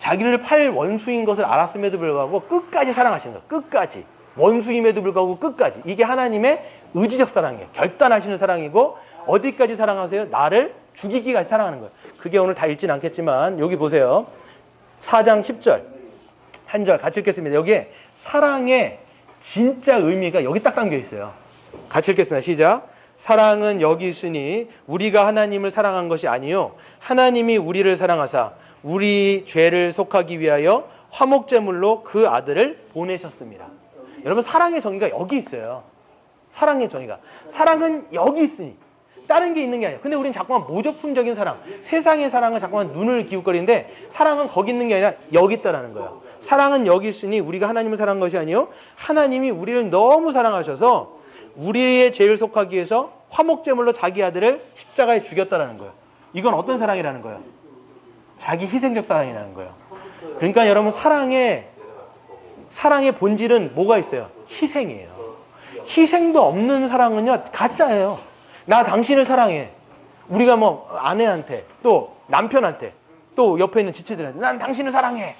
자기를 팔 원수인 것을 알았음에도 불구하고 끝까지 사랑하시는 거예요. 끝까지. 원수임에도 불구하고 끝까지. 이게 하나님의 의지적 사랑이에요. 결단하시는 사랑이고 어디까지 사랑하세요? 나를 죽이기까지 사랑하는 거예요. 그게 오늘 다 읽진 않겠지만 여기 보세요. 4장 10절 한 절 같이 읽겠습니다. 여기에 사랑의 진짜 의미가 여기 딱 담겨 있어요. 같이 읽겠습니다. 시작. 사랑은 여기 있으니 우리가 하나님을 사랑한 것이 아니요 하나님이 우리를 사랑하사 우리 죄를 속하기 위하여 화목제물로 그 아들을 보내셨습니다. 여러분 사랑의 정의가 여기 있어요. 사랑의 정의가. 사랑은 여기 있으니 다른 게 있는 게 아니에요. 근데 우린 자꾸만 모조품적인 사랑, 세상의 사랑을 자꾸만 눈을 기웃거리는데 사랑은 거기 있는 게 아니라 여기 있다라는 거예요. 사랑은 여기 있으니 우리가 하나님을 사랑한 것이 아니요 하나님이 우리를 너무 사랑하셔서 우리의 죄를 속하기 위해서 화목제물로 자기 아들을 십자가에 죽였다라는 거예요. 이건 어떤 사랑이라는 거예요? 자기 희생적 사랑이라는 거예요. 그러니까 여러분 사랑의 본질은 뭐가 있어요? 희생이에요. 희생도 없는 사랑은요 가짜예요. 나 당신을 사랑해. 우리가 뭐 아내한테 또 남편한테 또 옆에 있는 지체들한테 난 당신을 사랑해.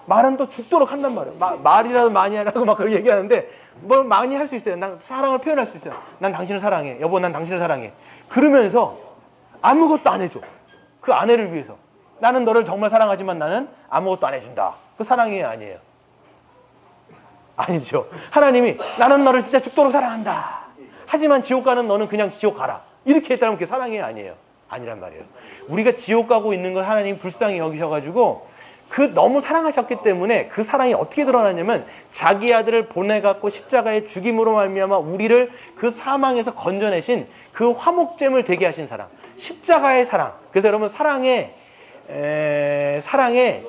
말은 또 죽도록 한단 말이에요. 말이라도 많이 하라고 막 그렇게 얘기하는데 뭘 많이 할 수 있어요. 난 사랑을 표현할 수 있어요. 난 당신을 사랑해. 여보 난 당신을 사랑해. 그러면서 아무것도 안 해줘. 그 아내를 위해서. 나는 너를 정말 사랑하지만 나는 아무것도 안 해준다. 그 사랑이에요? 아니에요? 아니죠. 하나님이 나는 너를 진짜 죽도록 사랑한다. 하지만 지옥 가는 너는 그냥 지옥 가라. 이렇게 했다면 그게 사랑이에요? 아니에요? 아니란 말이에요. 우리가 지옥 가고 있는 걸 하나님 불쌍히 여기셔가지고 너무 사랑하셨기 때문에 그 사랑이 어떻게 드러나냐면 자기 아들을 보내갖고 십자가의 죽임으로 말미암아 우리를 그 사망에서 건져내신 그 화목제물 되게 하신 사랑. 십자가의 사랑. 그래서 여러분 사랑의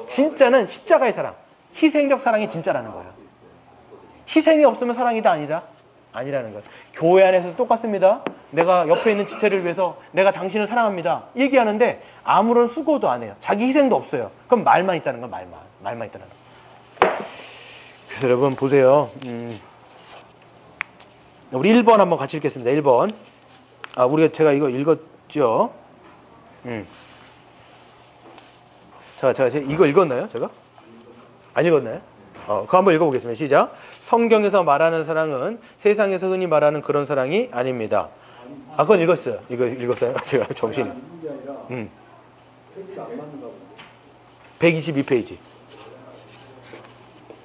진짜는 십자가의 사랑. 희생적 사랑이 진짜라는 거예요. 희생이 없으면 사랑이다 아니다? 아니라는 거예요. 교회 안에서도 똑같습니다. 내가 옆에 있는 지체를 위해서 내가 당신을 사랑합니다. 얘기하는데 아무런 수고도 안 해요. 자기 희생도 없어요. 그럼 말만 있다는 건 말만 있다는 거. 그래서 여러분 보세요. 우리 1번 한번 같이 읽겠습니다. 1번. 제가 이거 읽었죠? 제가 이거 읽었나요? 제가? 안 읽었나요? 그거 한번 읽어보겠습니다. 시작. 성경에서 말하는 사랑은 세상에서 흔히 말하는 그런 사랑이 아닙니다. 그건 읽었어요. 이거 읽었어요? 제가 정신이. 122페이지.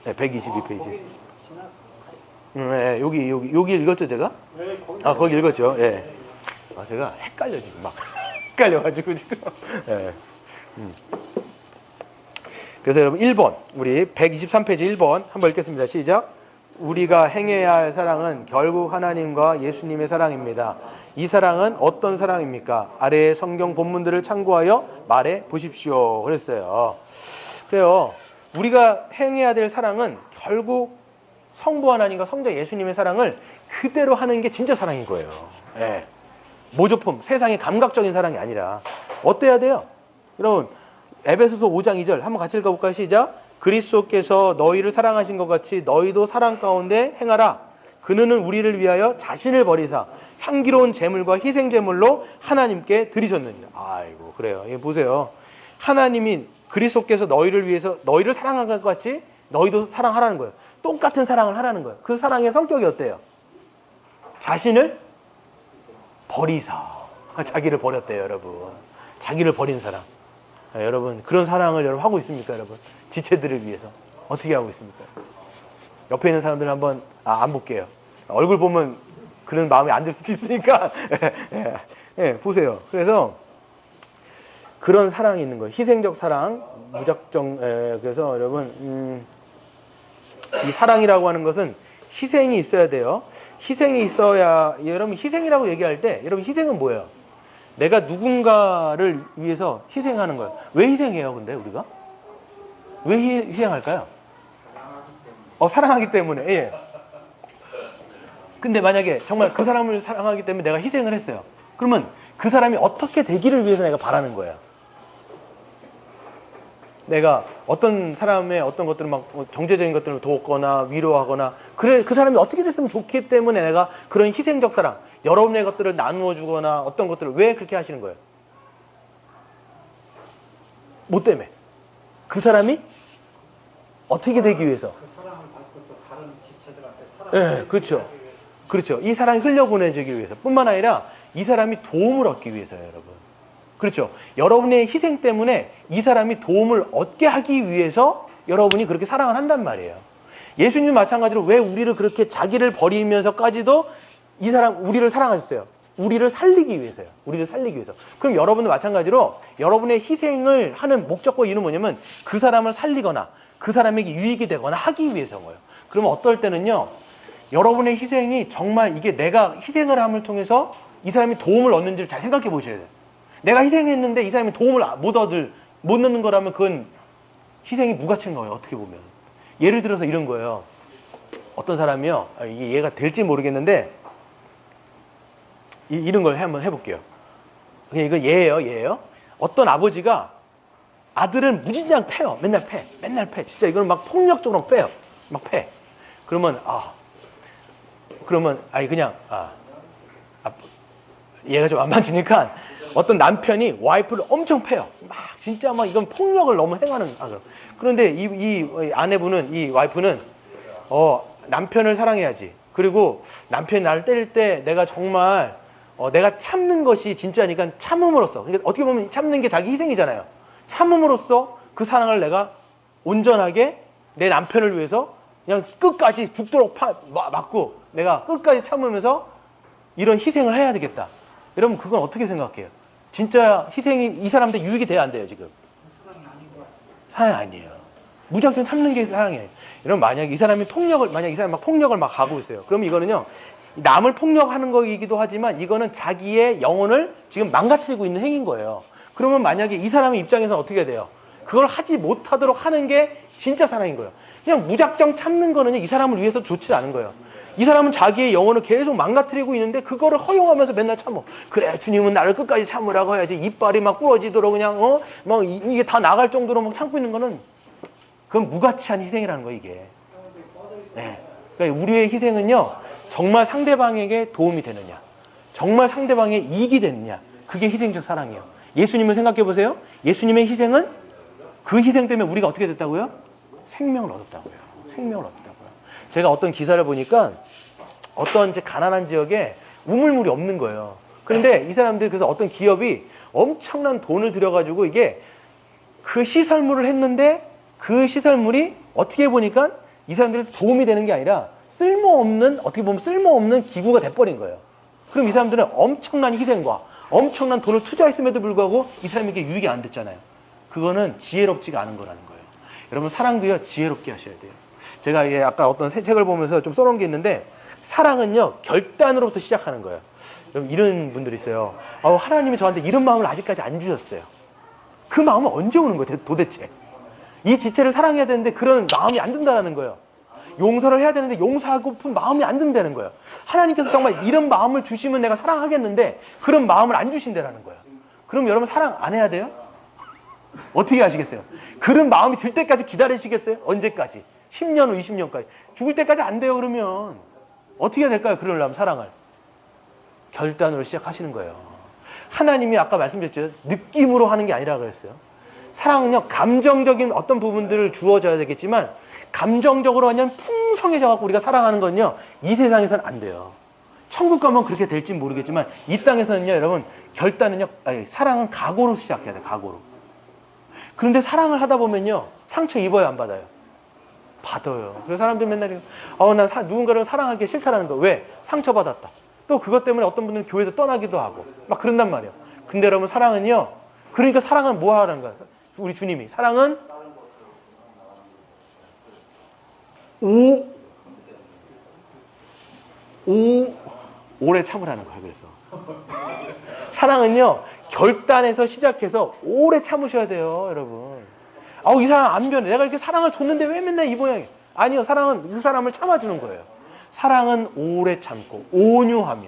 네, 122페이지. 네, 여기 읽었죠, 제가? 거기 읽었죠. 예. 제가 헷갈려, 지금 막. 헷갈려가지고, 지금. 예. 그래서 여러분 1번 우리 123페이지 1번 한번 읽겠습니다. 시작. 우리가 행해야 할 사랑은 결국 하나님과 예수님의 사랑입니다. 이 사랑은 어떤 사랑입니까? 아래의 성경 본문들을 참고하여 말해 보십시오. 그랬어요. 그래요. 우리가 행해야 될 사랑은 결국 성부 하나님과 성자 예수님의 사랑을 그대로 하는 게 진짜 사랑인 거예요. 예. 모조품, 세상의 감각적인 사랑이 아니라 어때야 돼요? 여러분, 에베소서 5장 2절 한번 같이 읽어볼까요? 시작. 그리스도께서 너희를 사랑하신 것 같이 너희도 사랑 가운데 행하라. 그는 우리를 위하여 자신을 버리사 향기로운 제물과 희생 제물로 하나님께 드리셨느니라. 아이고, 그래요. 이거 보세요. 하나님이 그리스도께서 너희를 위해서 너희를 사랑한 것 같이 너희도 사랑하라는 거예요. 똑같은 사랑을 하라는 거예요. 그 사랑의 성격이 어때요? 자신을 버리사. 자기를 버렸대요, 여러분. 자기를 버린 사랑. 여러분, 그런 사랑을 여러분 하고 있습니까, 여러분? 지체들을 위해서. 어떻게 하고 있습니까? 옆에 있는 사람들 한번, 안 볼게요. 얼굴 보면 그런 마음이 안 들 수도 있으니까. 보세요. 그래서 그런 사랑이 있는 거예요. 희생적 사랑, 무작정. 그래서 여러분, 이 사랑이라고 하는 것은 희생이 있어야 돼요. 희생이 있어야, 여러분, 희생이라고 얘기할 때, 여러분, 희생은 뭐예요? 내가 누군가를 위해서 희생하는 거예요. 왜 희생해요, 근데 우리가? 왜 희생할까요? 사랑하기 때문에. 예. 근데 만약에 정말 그 사람을 사랑하기 때문에 내가 희생을 했어요. 그러면 그 사람이 어떻게 되기를 위해서 내가 바라는 거예요. 내가 어떤 사람의 어떤 것들을 막 경제적인 것들을 돕거나 위로하거나 그래 그 사람이 어떻게 됐으면 좋기 때문에 내가 그런 희생적 사랑, 여러분의 것들을 나누어 주거나 어떤 것들을 왜 그렇게 하시는 거예요? 뭐 때문에? 그 사람이 어떻게 되기 위해서? 그 사랑을 받고 또 다른 지체들한테 사랑을 네, 그렇죠. 그렇죠. 이 사랑이 흘려보내지기 위해서 뿐만 아니라 이 사람이 도움을 얻기 위해서요, 여러분. 그렇죠. 여러분의 희생 때문에 이 사람이 도움을 얻게 하기 위해서 여러분이 그렇게 사랑을 한단 말이에요. 예수님 마찬가지로 왜 우리를 그렇게 자기를 버리면서까지도 이 사람, 우리를 사랑하셨어요? 우리를 살리기 위해서요. 우리를 살리기 위해서. 그럼 여러분도 마찬가지로 여러분의 희생을 하는 목적과 이유는 뭐냐면 그 사람을 살리거나 그 사람에게 유익이 되거나 하기 위해서인 거예요. 그러면 어떨 때는요, 여러분의 희생이 정말 이게 내가 희생을 함을 통해서 이 사람이 도움을 얻는지를 잘 생각해 보셔야 돼요. 내가 희생했는데 이 사람이 도움을 못 얻는 거라면 그건 희생이 무가치인 거예요. 어떻게 보면. 예를 들어서 이런 거예요. 어떤 사람이요. 이게 이해가 될지 모르겠는데 이런 걸 한번 해볼게요. 이건 예예요. 어떤 아버지가 아들을 무진장 패요. 맨날 패. 진짜 이거는 막 폭력적으로 빼요. 막 패. 그러면 얘가 좀 안 맞으니까 어떤 남편이 와이프를 엄청 패요. 막 진짜 막 이건 폭력을 너무 행하는. 그런데 이 아내분은, 이 와이프는 남편을 사랑해야지. 그리고 남편이 나를 때릴 때 내가 정말 내가 참는 것이 진짜니까 참음으로써, 그러니까 어떻게 보면 참는 게 자기 희생이잖아요. 참음으로써 그 사랑을 내가 온전하게 내 남편을 위해서 그냥 끝까지 죽도록 맞고 내가 끝까지 참으면서 이런 희생을 해야 되겠다. 여러분 그건 어떻게 생각해요? 진짜 희생이 이 사람한테 유익이 돼야 안 돼요 지금? 사랑이 아니에요. 무작정 참는 게 사랑이에요. 여러분 만약에 이 사람이 막 폭력을 막 가고 있어요. 그럼 이거는요, 남을 폭력하는 거이기도 하지만 이거는 자기의 영혼을 지금 망가뜨리고 있는 행위인 거예요. 그러면 만약에 이 사람의 입장에서는 어떻게 돼요? 그걸 하지 못하도록 하는 게 진짜 사랑인 거예요. 그냥 무작정 참는 거는 이 사람을 위해서 좋지 않은 거예요. 이 사람은 자기의 영혼을 계속 망가뜨리고 있는데 그거를 허용하면서 맨날 참어. 그래, 주님은 나를 끝까지 참으라고 해야지. 이빨이 막 부러지도록 그냥 막 이게 다 나갈 정도로 막 참고 있는 거는 그건 무가치한 희생이라는 거예요, 이게. 네. 그러니까 우리의 희생은요, 정말 상대방에게 도움이 되느냐, 정말 상대방의 이익이 되느냐, 그게 희생적 사랑이에요. 예수님을 생각해 보세요. 예수님의 희생은 그 희생 때문에 우리가 어떻게 됐다고요? 생명을 얻었다고요. 생명을 얻었다고요. 제가 어떤 기사를 보니까 어떤 이제 가난한 지역에 우물물이 없는 거예요. 그런데 이 사람들이 그래서 어떤 기업이 엄청난 돈을 들여가지고 이게 그 시설물을 했는데 그 시설물이 어떻게 보니까 이 사람들이 도움이 되는 게 아니라 어떻게 보면 쓸모없는 기구가 돼버린 거예요. 그럼 이 사람들은 엄청난 희생과 엄청난 돈을 투자했음에도 불구하고 이 사람에게 유익이 안 됐잖아요. 그거는 지혜롭지가 않은 거라는 거예요. 여러분 사랑도요, 지혜롭게 하셔야 돼요. 제가 이게 아까 어떤 새 책을 보면서 좀 써놓은 게 있는데, 사랑은요 결단으로부터 시작하는 거예요. 여러분, 이런 분들이 있어요. 하나님이 저한테 이런 마음을 아직까지 안 주셨어요. 그 마음은 언제 오는 거예요 도대체? 이 지체를 사랑해야 되는데 그런 마음이 안 든다는 거예요. 용서를 해야 되는데 용서하고픈 마음이 안 든다는 거예요. 하나님께서 정말 이런 마음을 주시면 내가 사랑하겠는데 그런 마음을 안 주신다는 거예요. 그럼 여러분 사랑 안 해야 돼요? 어떻게 하시겠어요? 그런 마음이 들 때까지 기다리시겠어요? 언제까지? 10년 후, 20년까지. 죽을 때까지 안 돼요, 그러면. 어떻게 해야 될까요? 그러려면 사랑을. 결단으로 시작하시는 거예요. 하나님이 아까 말씀드렸죠. 느낌으로 하는 게 아니라 그랬어요. 사랑은요, 감정적인 어떤 부분들을 주어져야 되겠지만, 감정적으로 완전 풍성해져갖고 우리가 사랑하는 건요, 이 세상에서는 안 돼요. 천국 가면 그렇게 될지 모르겠지만, 이 땅에서는요, 여러분, 결단은요, 사랑은 각오로 시작해야 돼요, 각오로. 그런데 사랑을 하다 보면요, 상처 입어요, 안 받아요? 받아요. 그래서 사람들 맨날, 난 누군가를 사랑하기 싫다라는 거. 왜? 상처받았다. 또 그것 때문에 어떤 분들은 교회도 떠나기도 하고, 막 그런단 말이에요. 근데 여러분, 사랑은요, 그러니까 사랑은 뭐 하라는 거야? 우리 주님이. 사랑은 오래 참으라는 거야, 그래서. 사랑은요, 결단해서 시작해서 오래 참으셔야 돼요, 여러분. 이 사람 안 변해. 내가 이렇게 사랑을 줬는데 왜 맨날 이 모양이야? 아니요, 사랑은 그 사람을 참아주는 거예요. 사랑은 오래 참고, 온유하며.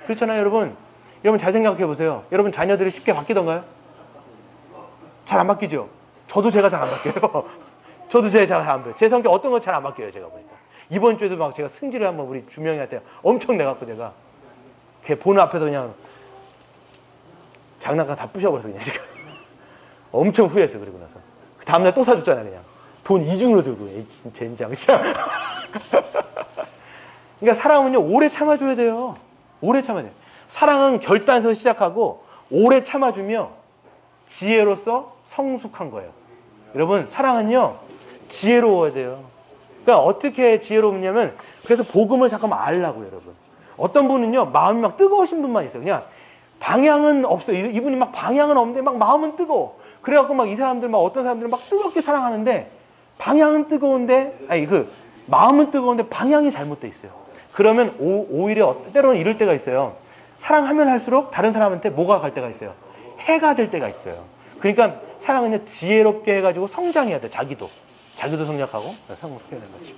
그렇잖아요, 여러분. 여러분 잘 생각해 보세요. 여러분 자녀들이 쉽게 바뀌던가요? 잘 안 바뀌죠? 저도 제가 잘 안 바뀌어요. 저도 제가 잘 안 바뀌어요. 제 성격 어떤 건 잘 안 바뀌어요, 제가 보니까. 이번 주에도 막 제가 승질을 한번 우리 주명이한테 엄청 내갖고 제가 걔 보는 앞에서 그냥 장난감 다 부셔버렸어, 그냥 제가. 엄청 후회했어, 그리고 나서. 그 다음날 또 사줬잖아, 그냥. 돈 이중으로 들고. 젠장, 진짜. 그러니까 사랑은요, 오래 참아줘야 돼요. 오래 참아야 돼요. 사랑은 결단에서 시작하고, 오래 참아주며, 지혜로서 성숙한 거예요. 여러분, 사랑은요, 지혜로워야 돼요. 그러니까 어떻게 지혜로우냐면, 그래서 복음을 잠깐만 알라고요, 여러분. 어떤 분은요, 마음이 막 뜨거우신 분만 있어요. 그냥 방향은 없어요. 이분이 막 방향은 없는데 막 마음은 뜨거워. 그래갖고 막 이 사람들, 막 어떤 사람들은 막 뜨겁게 사랑하는데, 방향은 뜨거운데, 마음은 뜨거운데 방향이 잘못돼 있어요. 그러면 오히려 때로는 이럴 때가 있어요. 사랑하면 할수록 다른 사람한테 뭐가 갈 때가 있어요? 해가 될 때가 있어요. 그러니까 사랑은 지혜롭게 해가지고 성장해야 돼. 자기도 성장하고 성숙해야 되는 거지.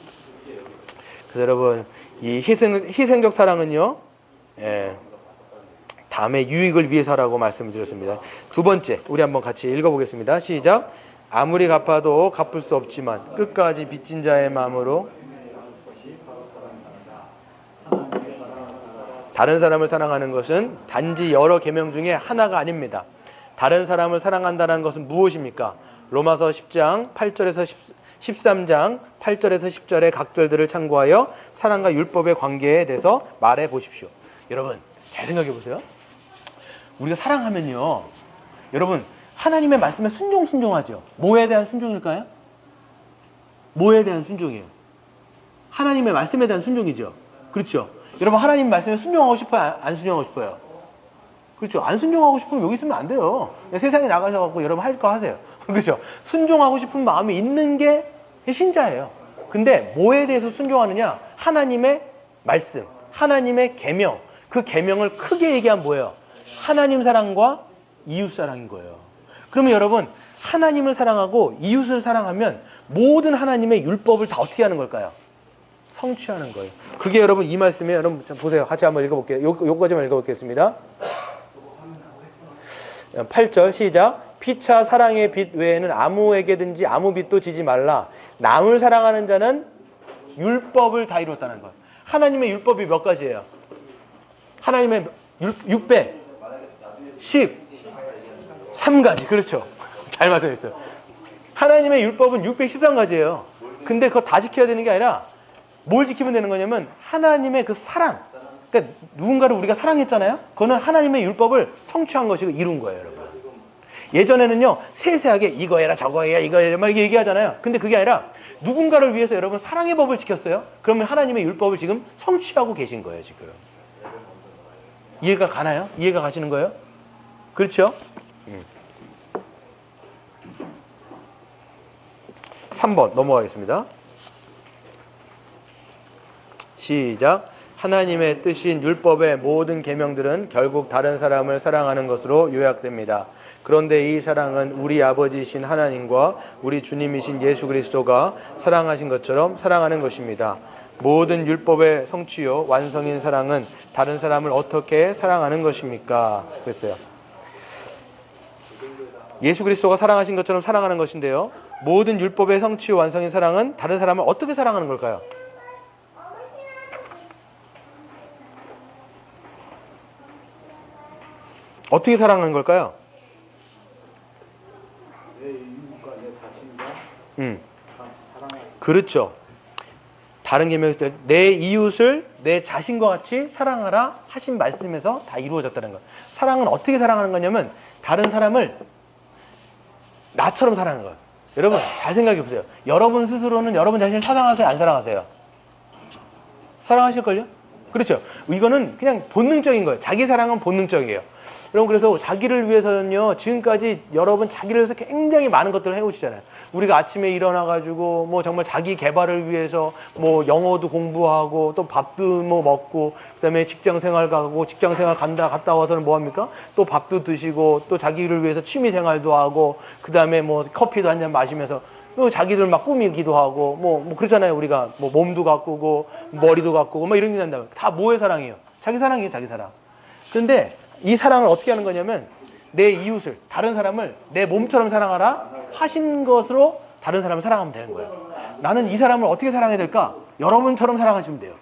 그래서 여러분, 이 희생적 사랑은요, 다음의 유익을 위해서라고 말씀을 드렸습니다. 두 번째, 우리 한번 같이 읽어보겠습니다. 시작. 아무리 갚아도 갚을 수 없지만 끝까지 빚진 자의 마음으로 다른 사람을 사랑하는 것은 단지 여러 계명 중에 하나가 아닙니다. 다른 사람을 사랑한다는 것은 무엇입니까? 로마서 10장 8절에서 13장 8절에서 10절의 각절들을 참고하여 사랑과 율법의 관계에 대해서 말해 보십시오. 여러분, 잘 생각해 보세요. 우리가 사랑하면요, 여러분, 하나님의 말씀에 순종하죠. 뭐에 대한 순종일까요? 뭐에 대한 순종이에요? 하나님의 말씀에 대한 순종이죠. 그렇죠? 여러분, 하나님 말씀에 순종하고 싶어요? 안 순종하고 싶어요? 그렇죠? 안 순종하고 싶으면 여기 있으면 안 돼요. 세상에 나가셔서 여러분 할 거 하세요. 그렇죠? 순종하고 싶은 마음이 있는 게 신자예요. 근데 뭐에 대해서 순종하느냐? 하나님의 말씀, 하나님의 계명. 그 계명을 크게 얘기하면 뭐예요? 하나님 사랑과 이웃 사랑인 거예요. 그러면 여러분, 하나님을 사랑하고 이웃을 사랑하면 모든 하나님의 율법을 다 어떻게 하는 걸까요? 성취하는 거예요. 그게 여러분 이 말씀에 여러분 보세요. 같이 한번 읽어볼게요. 요거까지만 읽어보겠습니다. 8절 시작. 피차 사랑의 빚 외에는 아무에게든지 아무 빚도 지지 말라. 남을 사랑하는 자는 율법을 다 이뤘다는 거예요. 하나님의 율법이 몇 가지예요? 하나님의 613가지. 그렇죠. 잘 말씀하셨어요. 하나님의 율법은 613가지예요. 근데 그거 다 지켜야 되는 게 아니라 뭘 지키면 되는 거냐면 하나님의 그 사랑. 그러니까 누군가를 우리가 사랑했잖아요. 그거는 하나님의 율법을 성취한 것이고 이룬 거예요, 여러분. 예전에는요, 세세하게 이거 해라 저거 해라 이거 해라 막 이렇게 얘기하잖아요. 근데 그게 아니라 누군가를 위해서 여러분 사랑의 법을 지켰어요. 그러면 하나님의 율법을 지금 성취하고 계신 거예요, 지금. 이해가 가나요? 이해가 가시는 거예요? 그렇죠? 3번 넘어가겠습니다. 시작. 하나님의 뜻인 율법의 모든 계명들은 결국 다른 사람을 사랑하는 것으로 요약됩니다. 그런데 이 사랑은 우리 아버지이신 하나님과 우리 주님이신 예수 그리스도가 사랑하신 것처럼 사랑하는 것입니다. 모든 율법의 성취요 완성인 사랑은 다른 사람을 어떻게 사랑하는 것입니까? 그랬어요. 예수 그리스도가 사랑하신 것처럼 사랑하는 것인데요. 모든 율법의 성취요 완성인 사랑은 다른 사람을 어떻게 사랑하는 걸까요? 어떻게 사랑하는 걸까요? 내 이웃과 내 자신과 같이 사랑하지. 그렇죠. 다른 계명에 있을 때 내 이웃을 내 자신과 같이 사랑하라 하신 말씀에서 다 이루어졌다는 거예요. 사랑은 어떻게 사랑하는 거냐면 다른 사람을 나처럼 사랑하는 거예요. 여러분 잘 생각해 보세요. 여러분 스스로는 여러분 자신을 사랑하세요? 안 사랑하세요? 사랑하실걸요? 그렇죠. 이거는 그냥 본능적인 거예요. 자기 사랑은 본능적이에요. 여러분 그래서 자기를 위해서는요 지금까지 여러분 자기를 위해서 굉장히 많은 것들을 해오시잖아요. 우리가 아침에 일어나가지고 뭐 정말 자기 개발을 위해서 뭐 영어도 공부하고 또 밥도 뭐 먹고 그다음에 직장생활 가고 직장생활 갔다 와서는 뭐 합니까? 또 밥도 드시고 또 자기를 위해서 취미생활도 하고 그다음에 뭐 커피도 한 잔 마시면서 또 자기들 막 꾸미기도 하고 뭐 그러잖아요. 우리가 뭐 몸도 가꾸고 머리도 가꾸고 뭐 이런 게 난다면 다 뭐의 사랑이에요? 자기 사랑이에요. 자기 사랑. 근데 이 사랑을 어떻게 하는 거냐면 내 이웃을 다른 사람을 내 몸처럼 사랑하라 하신 것으로 다른 사람을 사랑하면 되는 거예요. 나는 이 사람을 어떻게 사랑해야 될까? 여러분처럼 사랑하시면 돼요.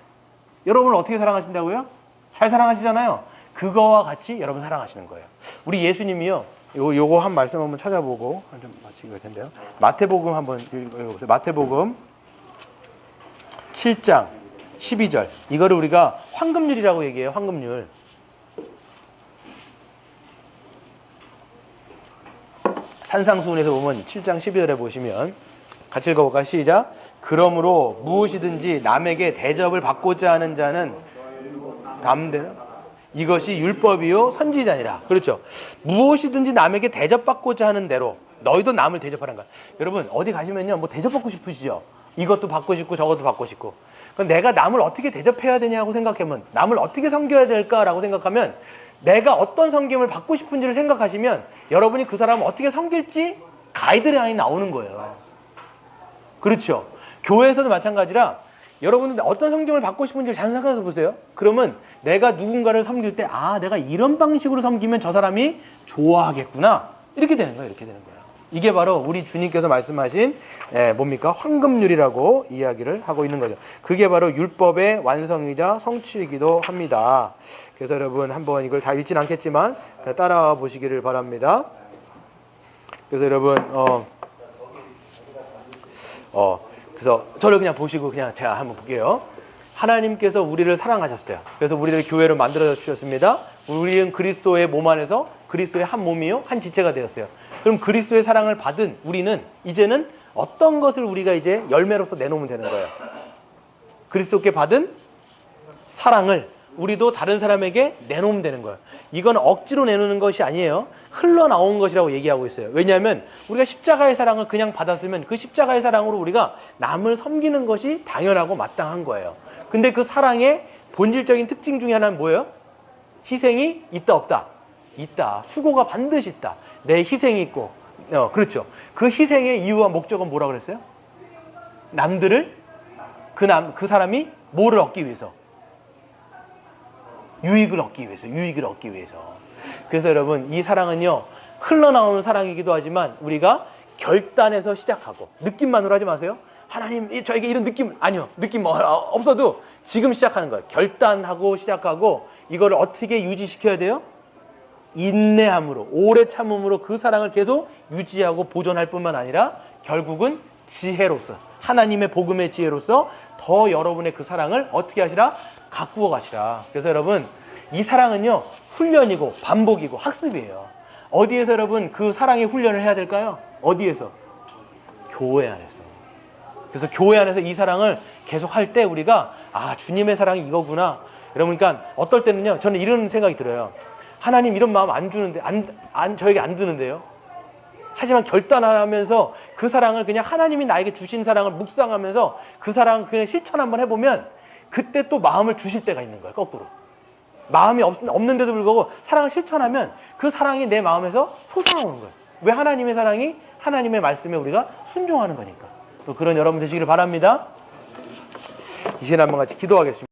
여러분을 어떻게 사랑하신다고요? 잘 사랑하시잖아요. 그거와 같이 여러분 사랑하시는 거예요. 우리 예수님이요. 요거 한 말씀 한번 찾아보고 좀 마치게 될 텐데요. 마태복음 한번 읽어보세요. 마태복음 7장 12절. 이거를 우리가 황금률이라고 얘기해요. 황금률. 산상수훈에서 보면 7장 12절에 보시면 같이 읽어볼까요? 시작. 그러므로 무엇이든지 남에게 대접을 받고자 하는 자는 담대는 이것이 율법이요 선지자니라. 그렇죠. 무엇이든지 남에게 대접받고자 하는 대로 너희도 남을 대접하는 거야. 여러분 어디 가시면요 뭐 대접받고 싶으시죠? 이것도 받고 싶고 저것도 받고 싶고. 그럼 내가 남을 어떻게 대접해야 되냐고 생각하면 남을 어떻게 섬겨야 될까라고 생각하면 내가 어떤 섬김을 받고 싶은지를 생각하시면 여러분이 그 사람을 어떻게 섬길지 가이드라인이 나오는 거예요. 그렇죠. 교회에서도 마찬가지라 여러분들 어떤 섬김을 받고 싶은지를 잘 생각해서 보세요. 그러면 내가 누군가를 섬길 때 내가 이런 방식으로 섬기면 저 사람이 좋아하겠구나. 이렇게 되는 거예요. 이렇게 되는 거예요. 이게 바로 우리 주님께서 말씀하신 뭡니까? 황금률이라고 이야기를 하고 있는 거죠. 그게 바로 율법의 완성이자 성취이기도 합니다. 그래서 여러분 한번 이걸 다 읽진 않겠지만 따라와 보시기를 바랍니다. 그래서 여러분 그래서 저를 그냥 보시고 그냥 제가 한번 볼게요. 하나님께서 우리를 사랑하셨어요. 그래서 우리를 교회로 만들어 주셨습니다. 우리는 그리스도의 몸 안에서 그리스도의 한 몸이요 한 지체가 되었어요. 그럼 그리스도의 사랑을 받은 우리는 이제는 어떤 것을 우리가 이제 열매로서 내놓으면 되는 거예요. 그리스도께 받은 사랑을 우리도 다른 사람에게 내놓으면 되는 거예요. 이건 억지로 내놓는 것이 아니에요. 흘러나온 것이라고 얘기하고 있어요. 왜냐하면 우리가 십자가의 사랑을 그냥 받았으면 그 십자가의 사랑으로 우리가 남을 섬기는 것이 당연하고 마땅한 거예요. 근데 그 사랑의 본질적인 특징 중에 하나는 뭐예요? 희생이 있다 없다? 있다. 수고가 반드시 있다. 내 희생이 있고 그렇죠. 그 희생의 이유와 목적은 뭐라고 그랬어요? 남들을 그 사람이 뭐를 얻기 위해서? 유익을 얻기 위해서. 그래서 여러분 이 사랑은요 흘러나오는 사랑이기도 하지만 우리가 결단해서 시작하고 느낌만으로 하지 마세요. 하나님 저에게 이런 느낌 아니요. 느낌 없어도 지금 시작하는 거예요. 결단하고 시작하고 이걸 어떻게 유지시켜야 돼요? 인내함으로 오래 참음으로 그 사랑을 계속 유지하고 보존할 뿐만 아니라 결국은 지혜로서 하나님의 복음의 지혜로서 더 여러분의 그 사랑을 어떻게 하시라? 가꾸어 가시라. 그래서 여러분 이 사랑은요 훈련이고 반복이고 학습이에요. 어디에서 여러분 그 사랑의 훈련을 해야 될까요? 어디에서? 교회 안에서. 그래서 교회 안에서 이 사랑을 계속 할 때 우리가 주님의 사랑이 이거구나. 여러분 그러니까 어떨 때는요 저는 이런 생각이 들어요. 하나님 이런 마음 안 주는데 저에게 안 드는데요. 하지만 결단하면서 그 사랑을 그냥 하나님이 나에게 주신 사랑을 묵상하면서 그 사랑을 그냥 실천 한번 해보면 그때 또 마음을 주실 때가 있는 거예요. 거꾸로. 마음이 없는데도 불구하고 사랑을 실천하면 그 사랑이 내 마음에서 솟아오는 거예요. 왜? 하나님의 사랑이 하나님의 말씀에 우리가 순종하는 거니까. 또 그런 여러분 되시기를 바랍니다. 이 시간에 한번 같이 기도하겠습니다.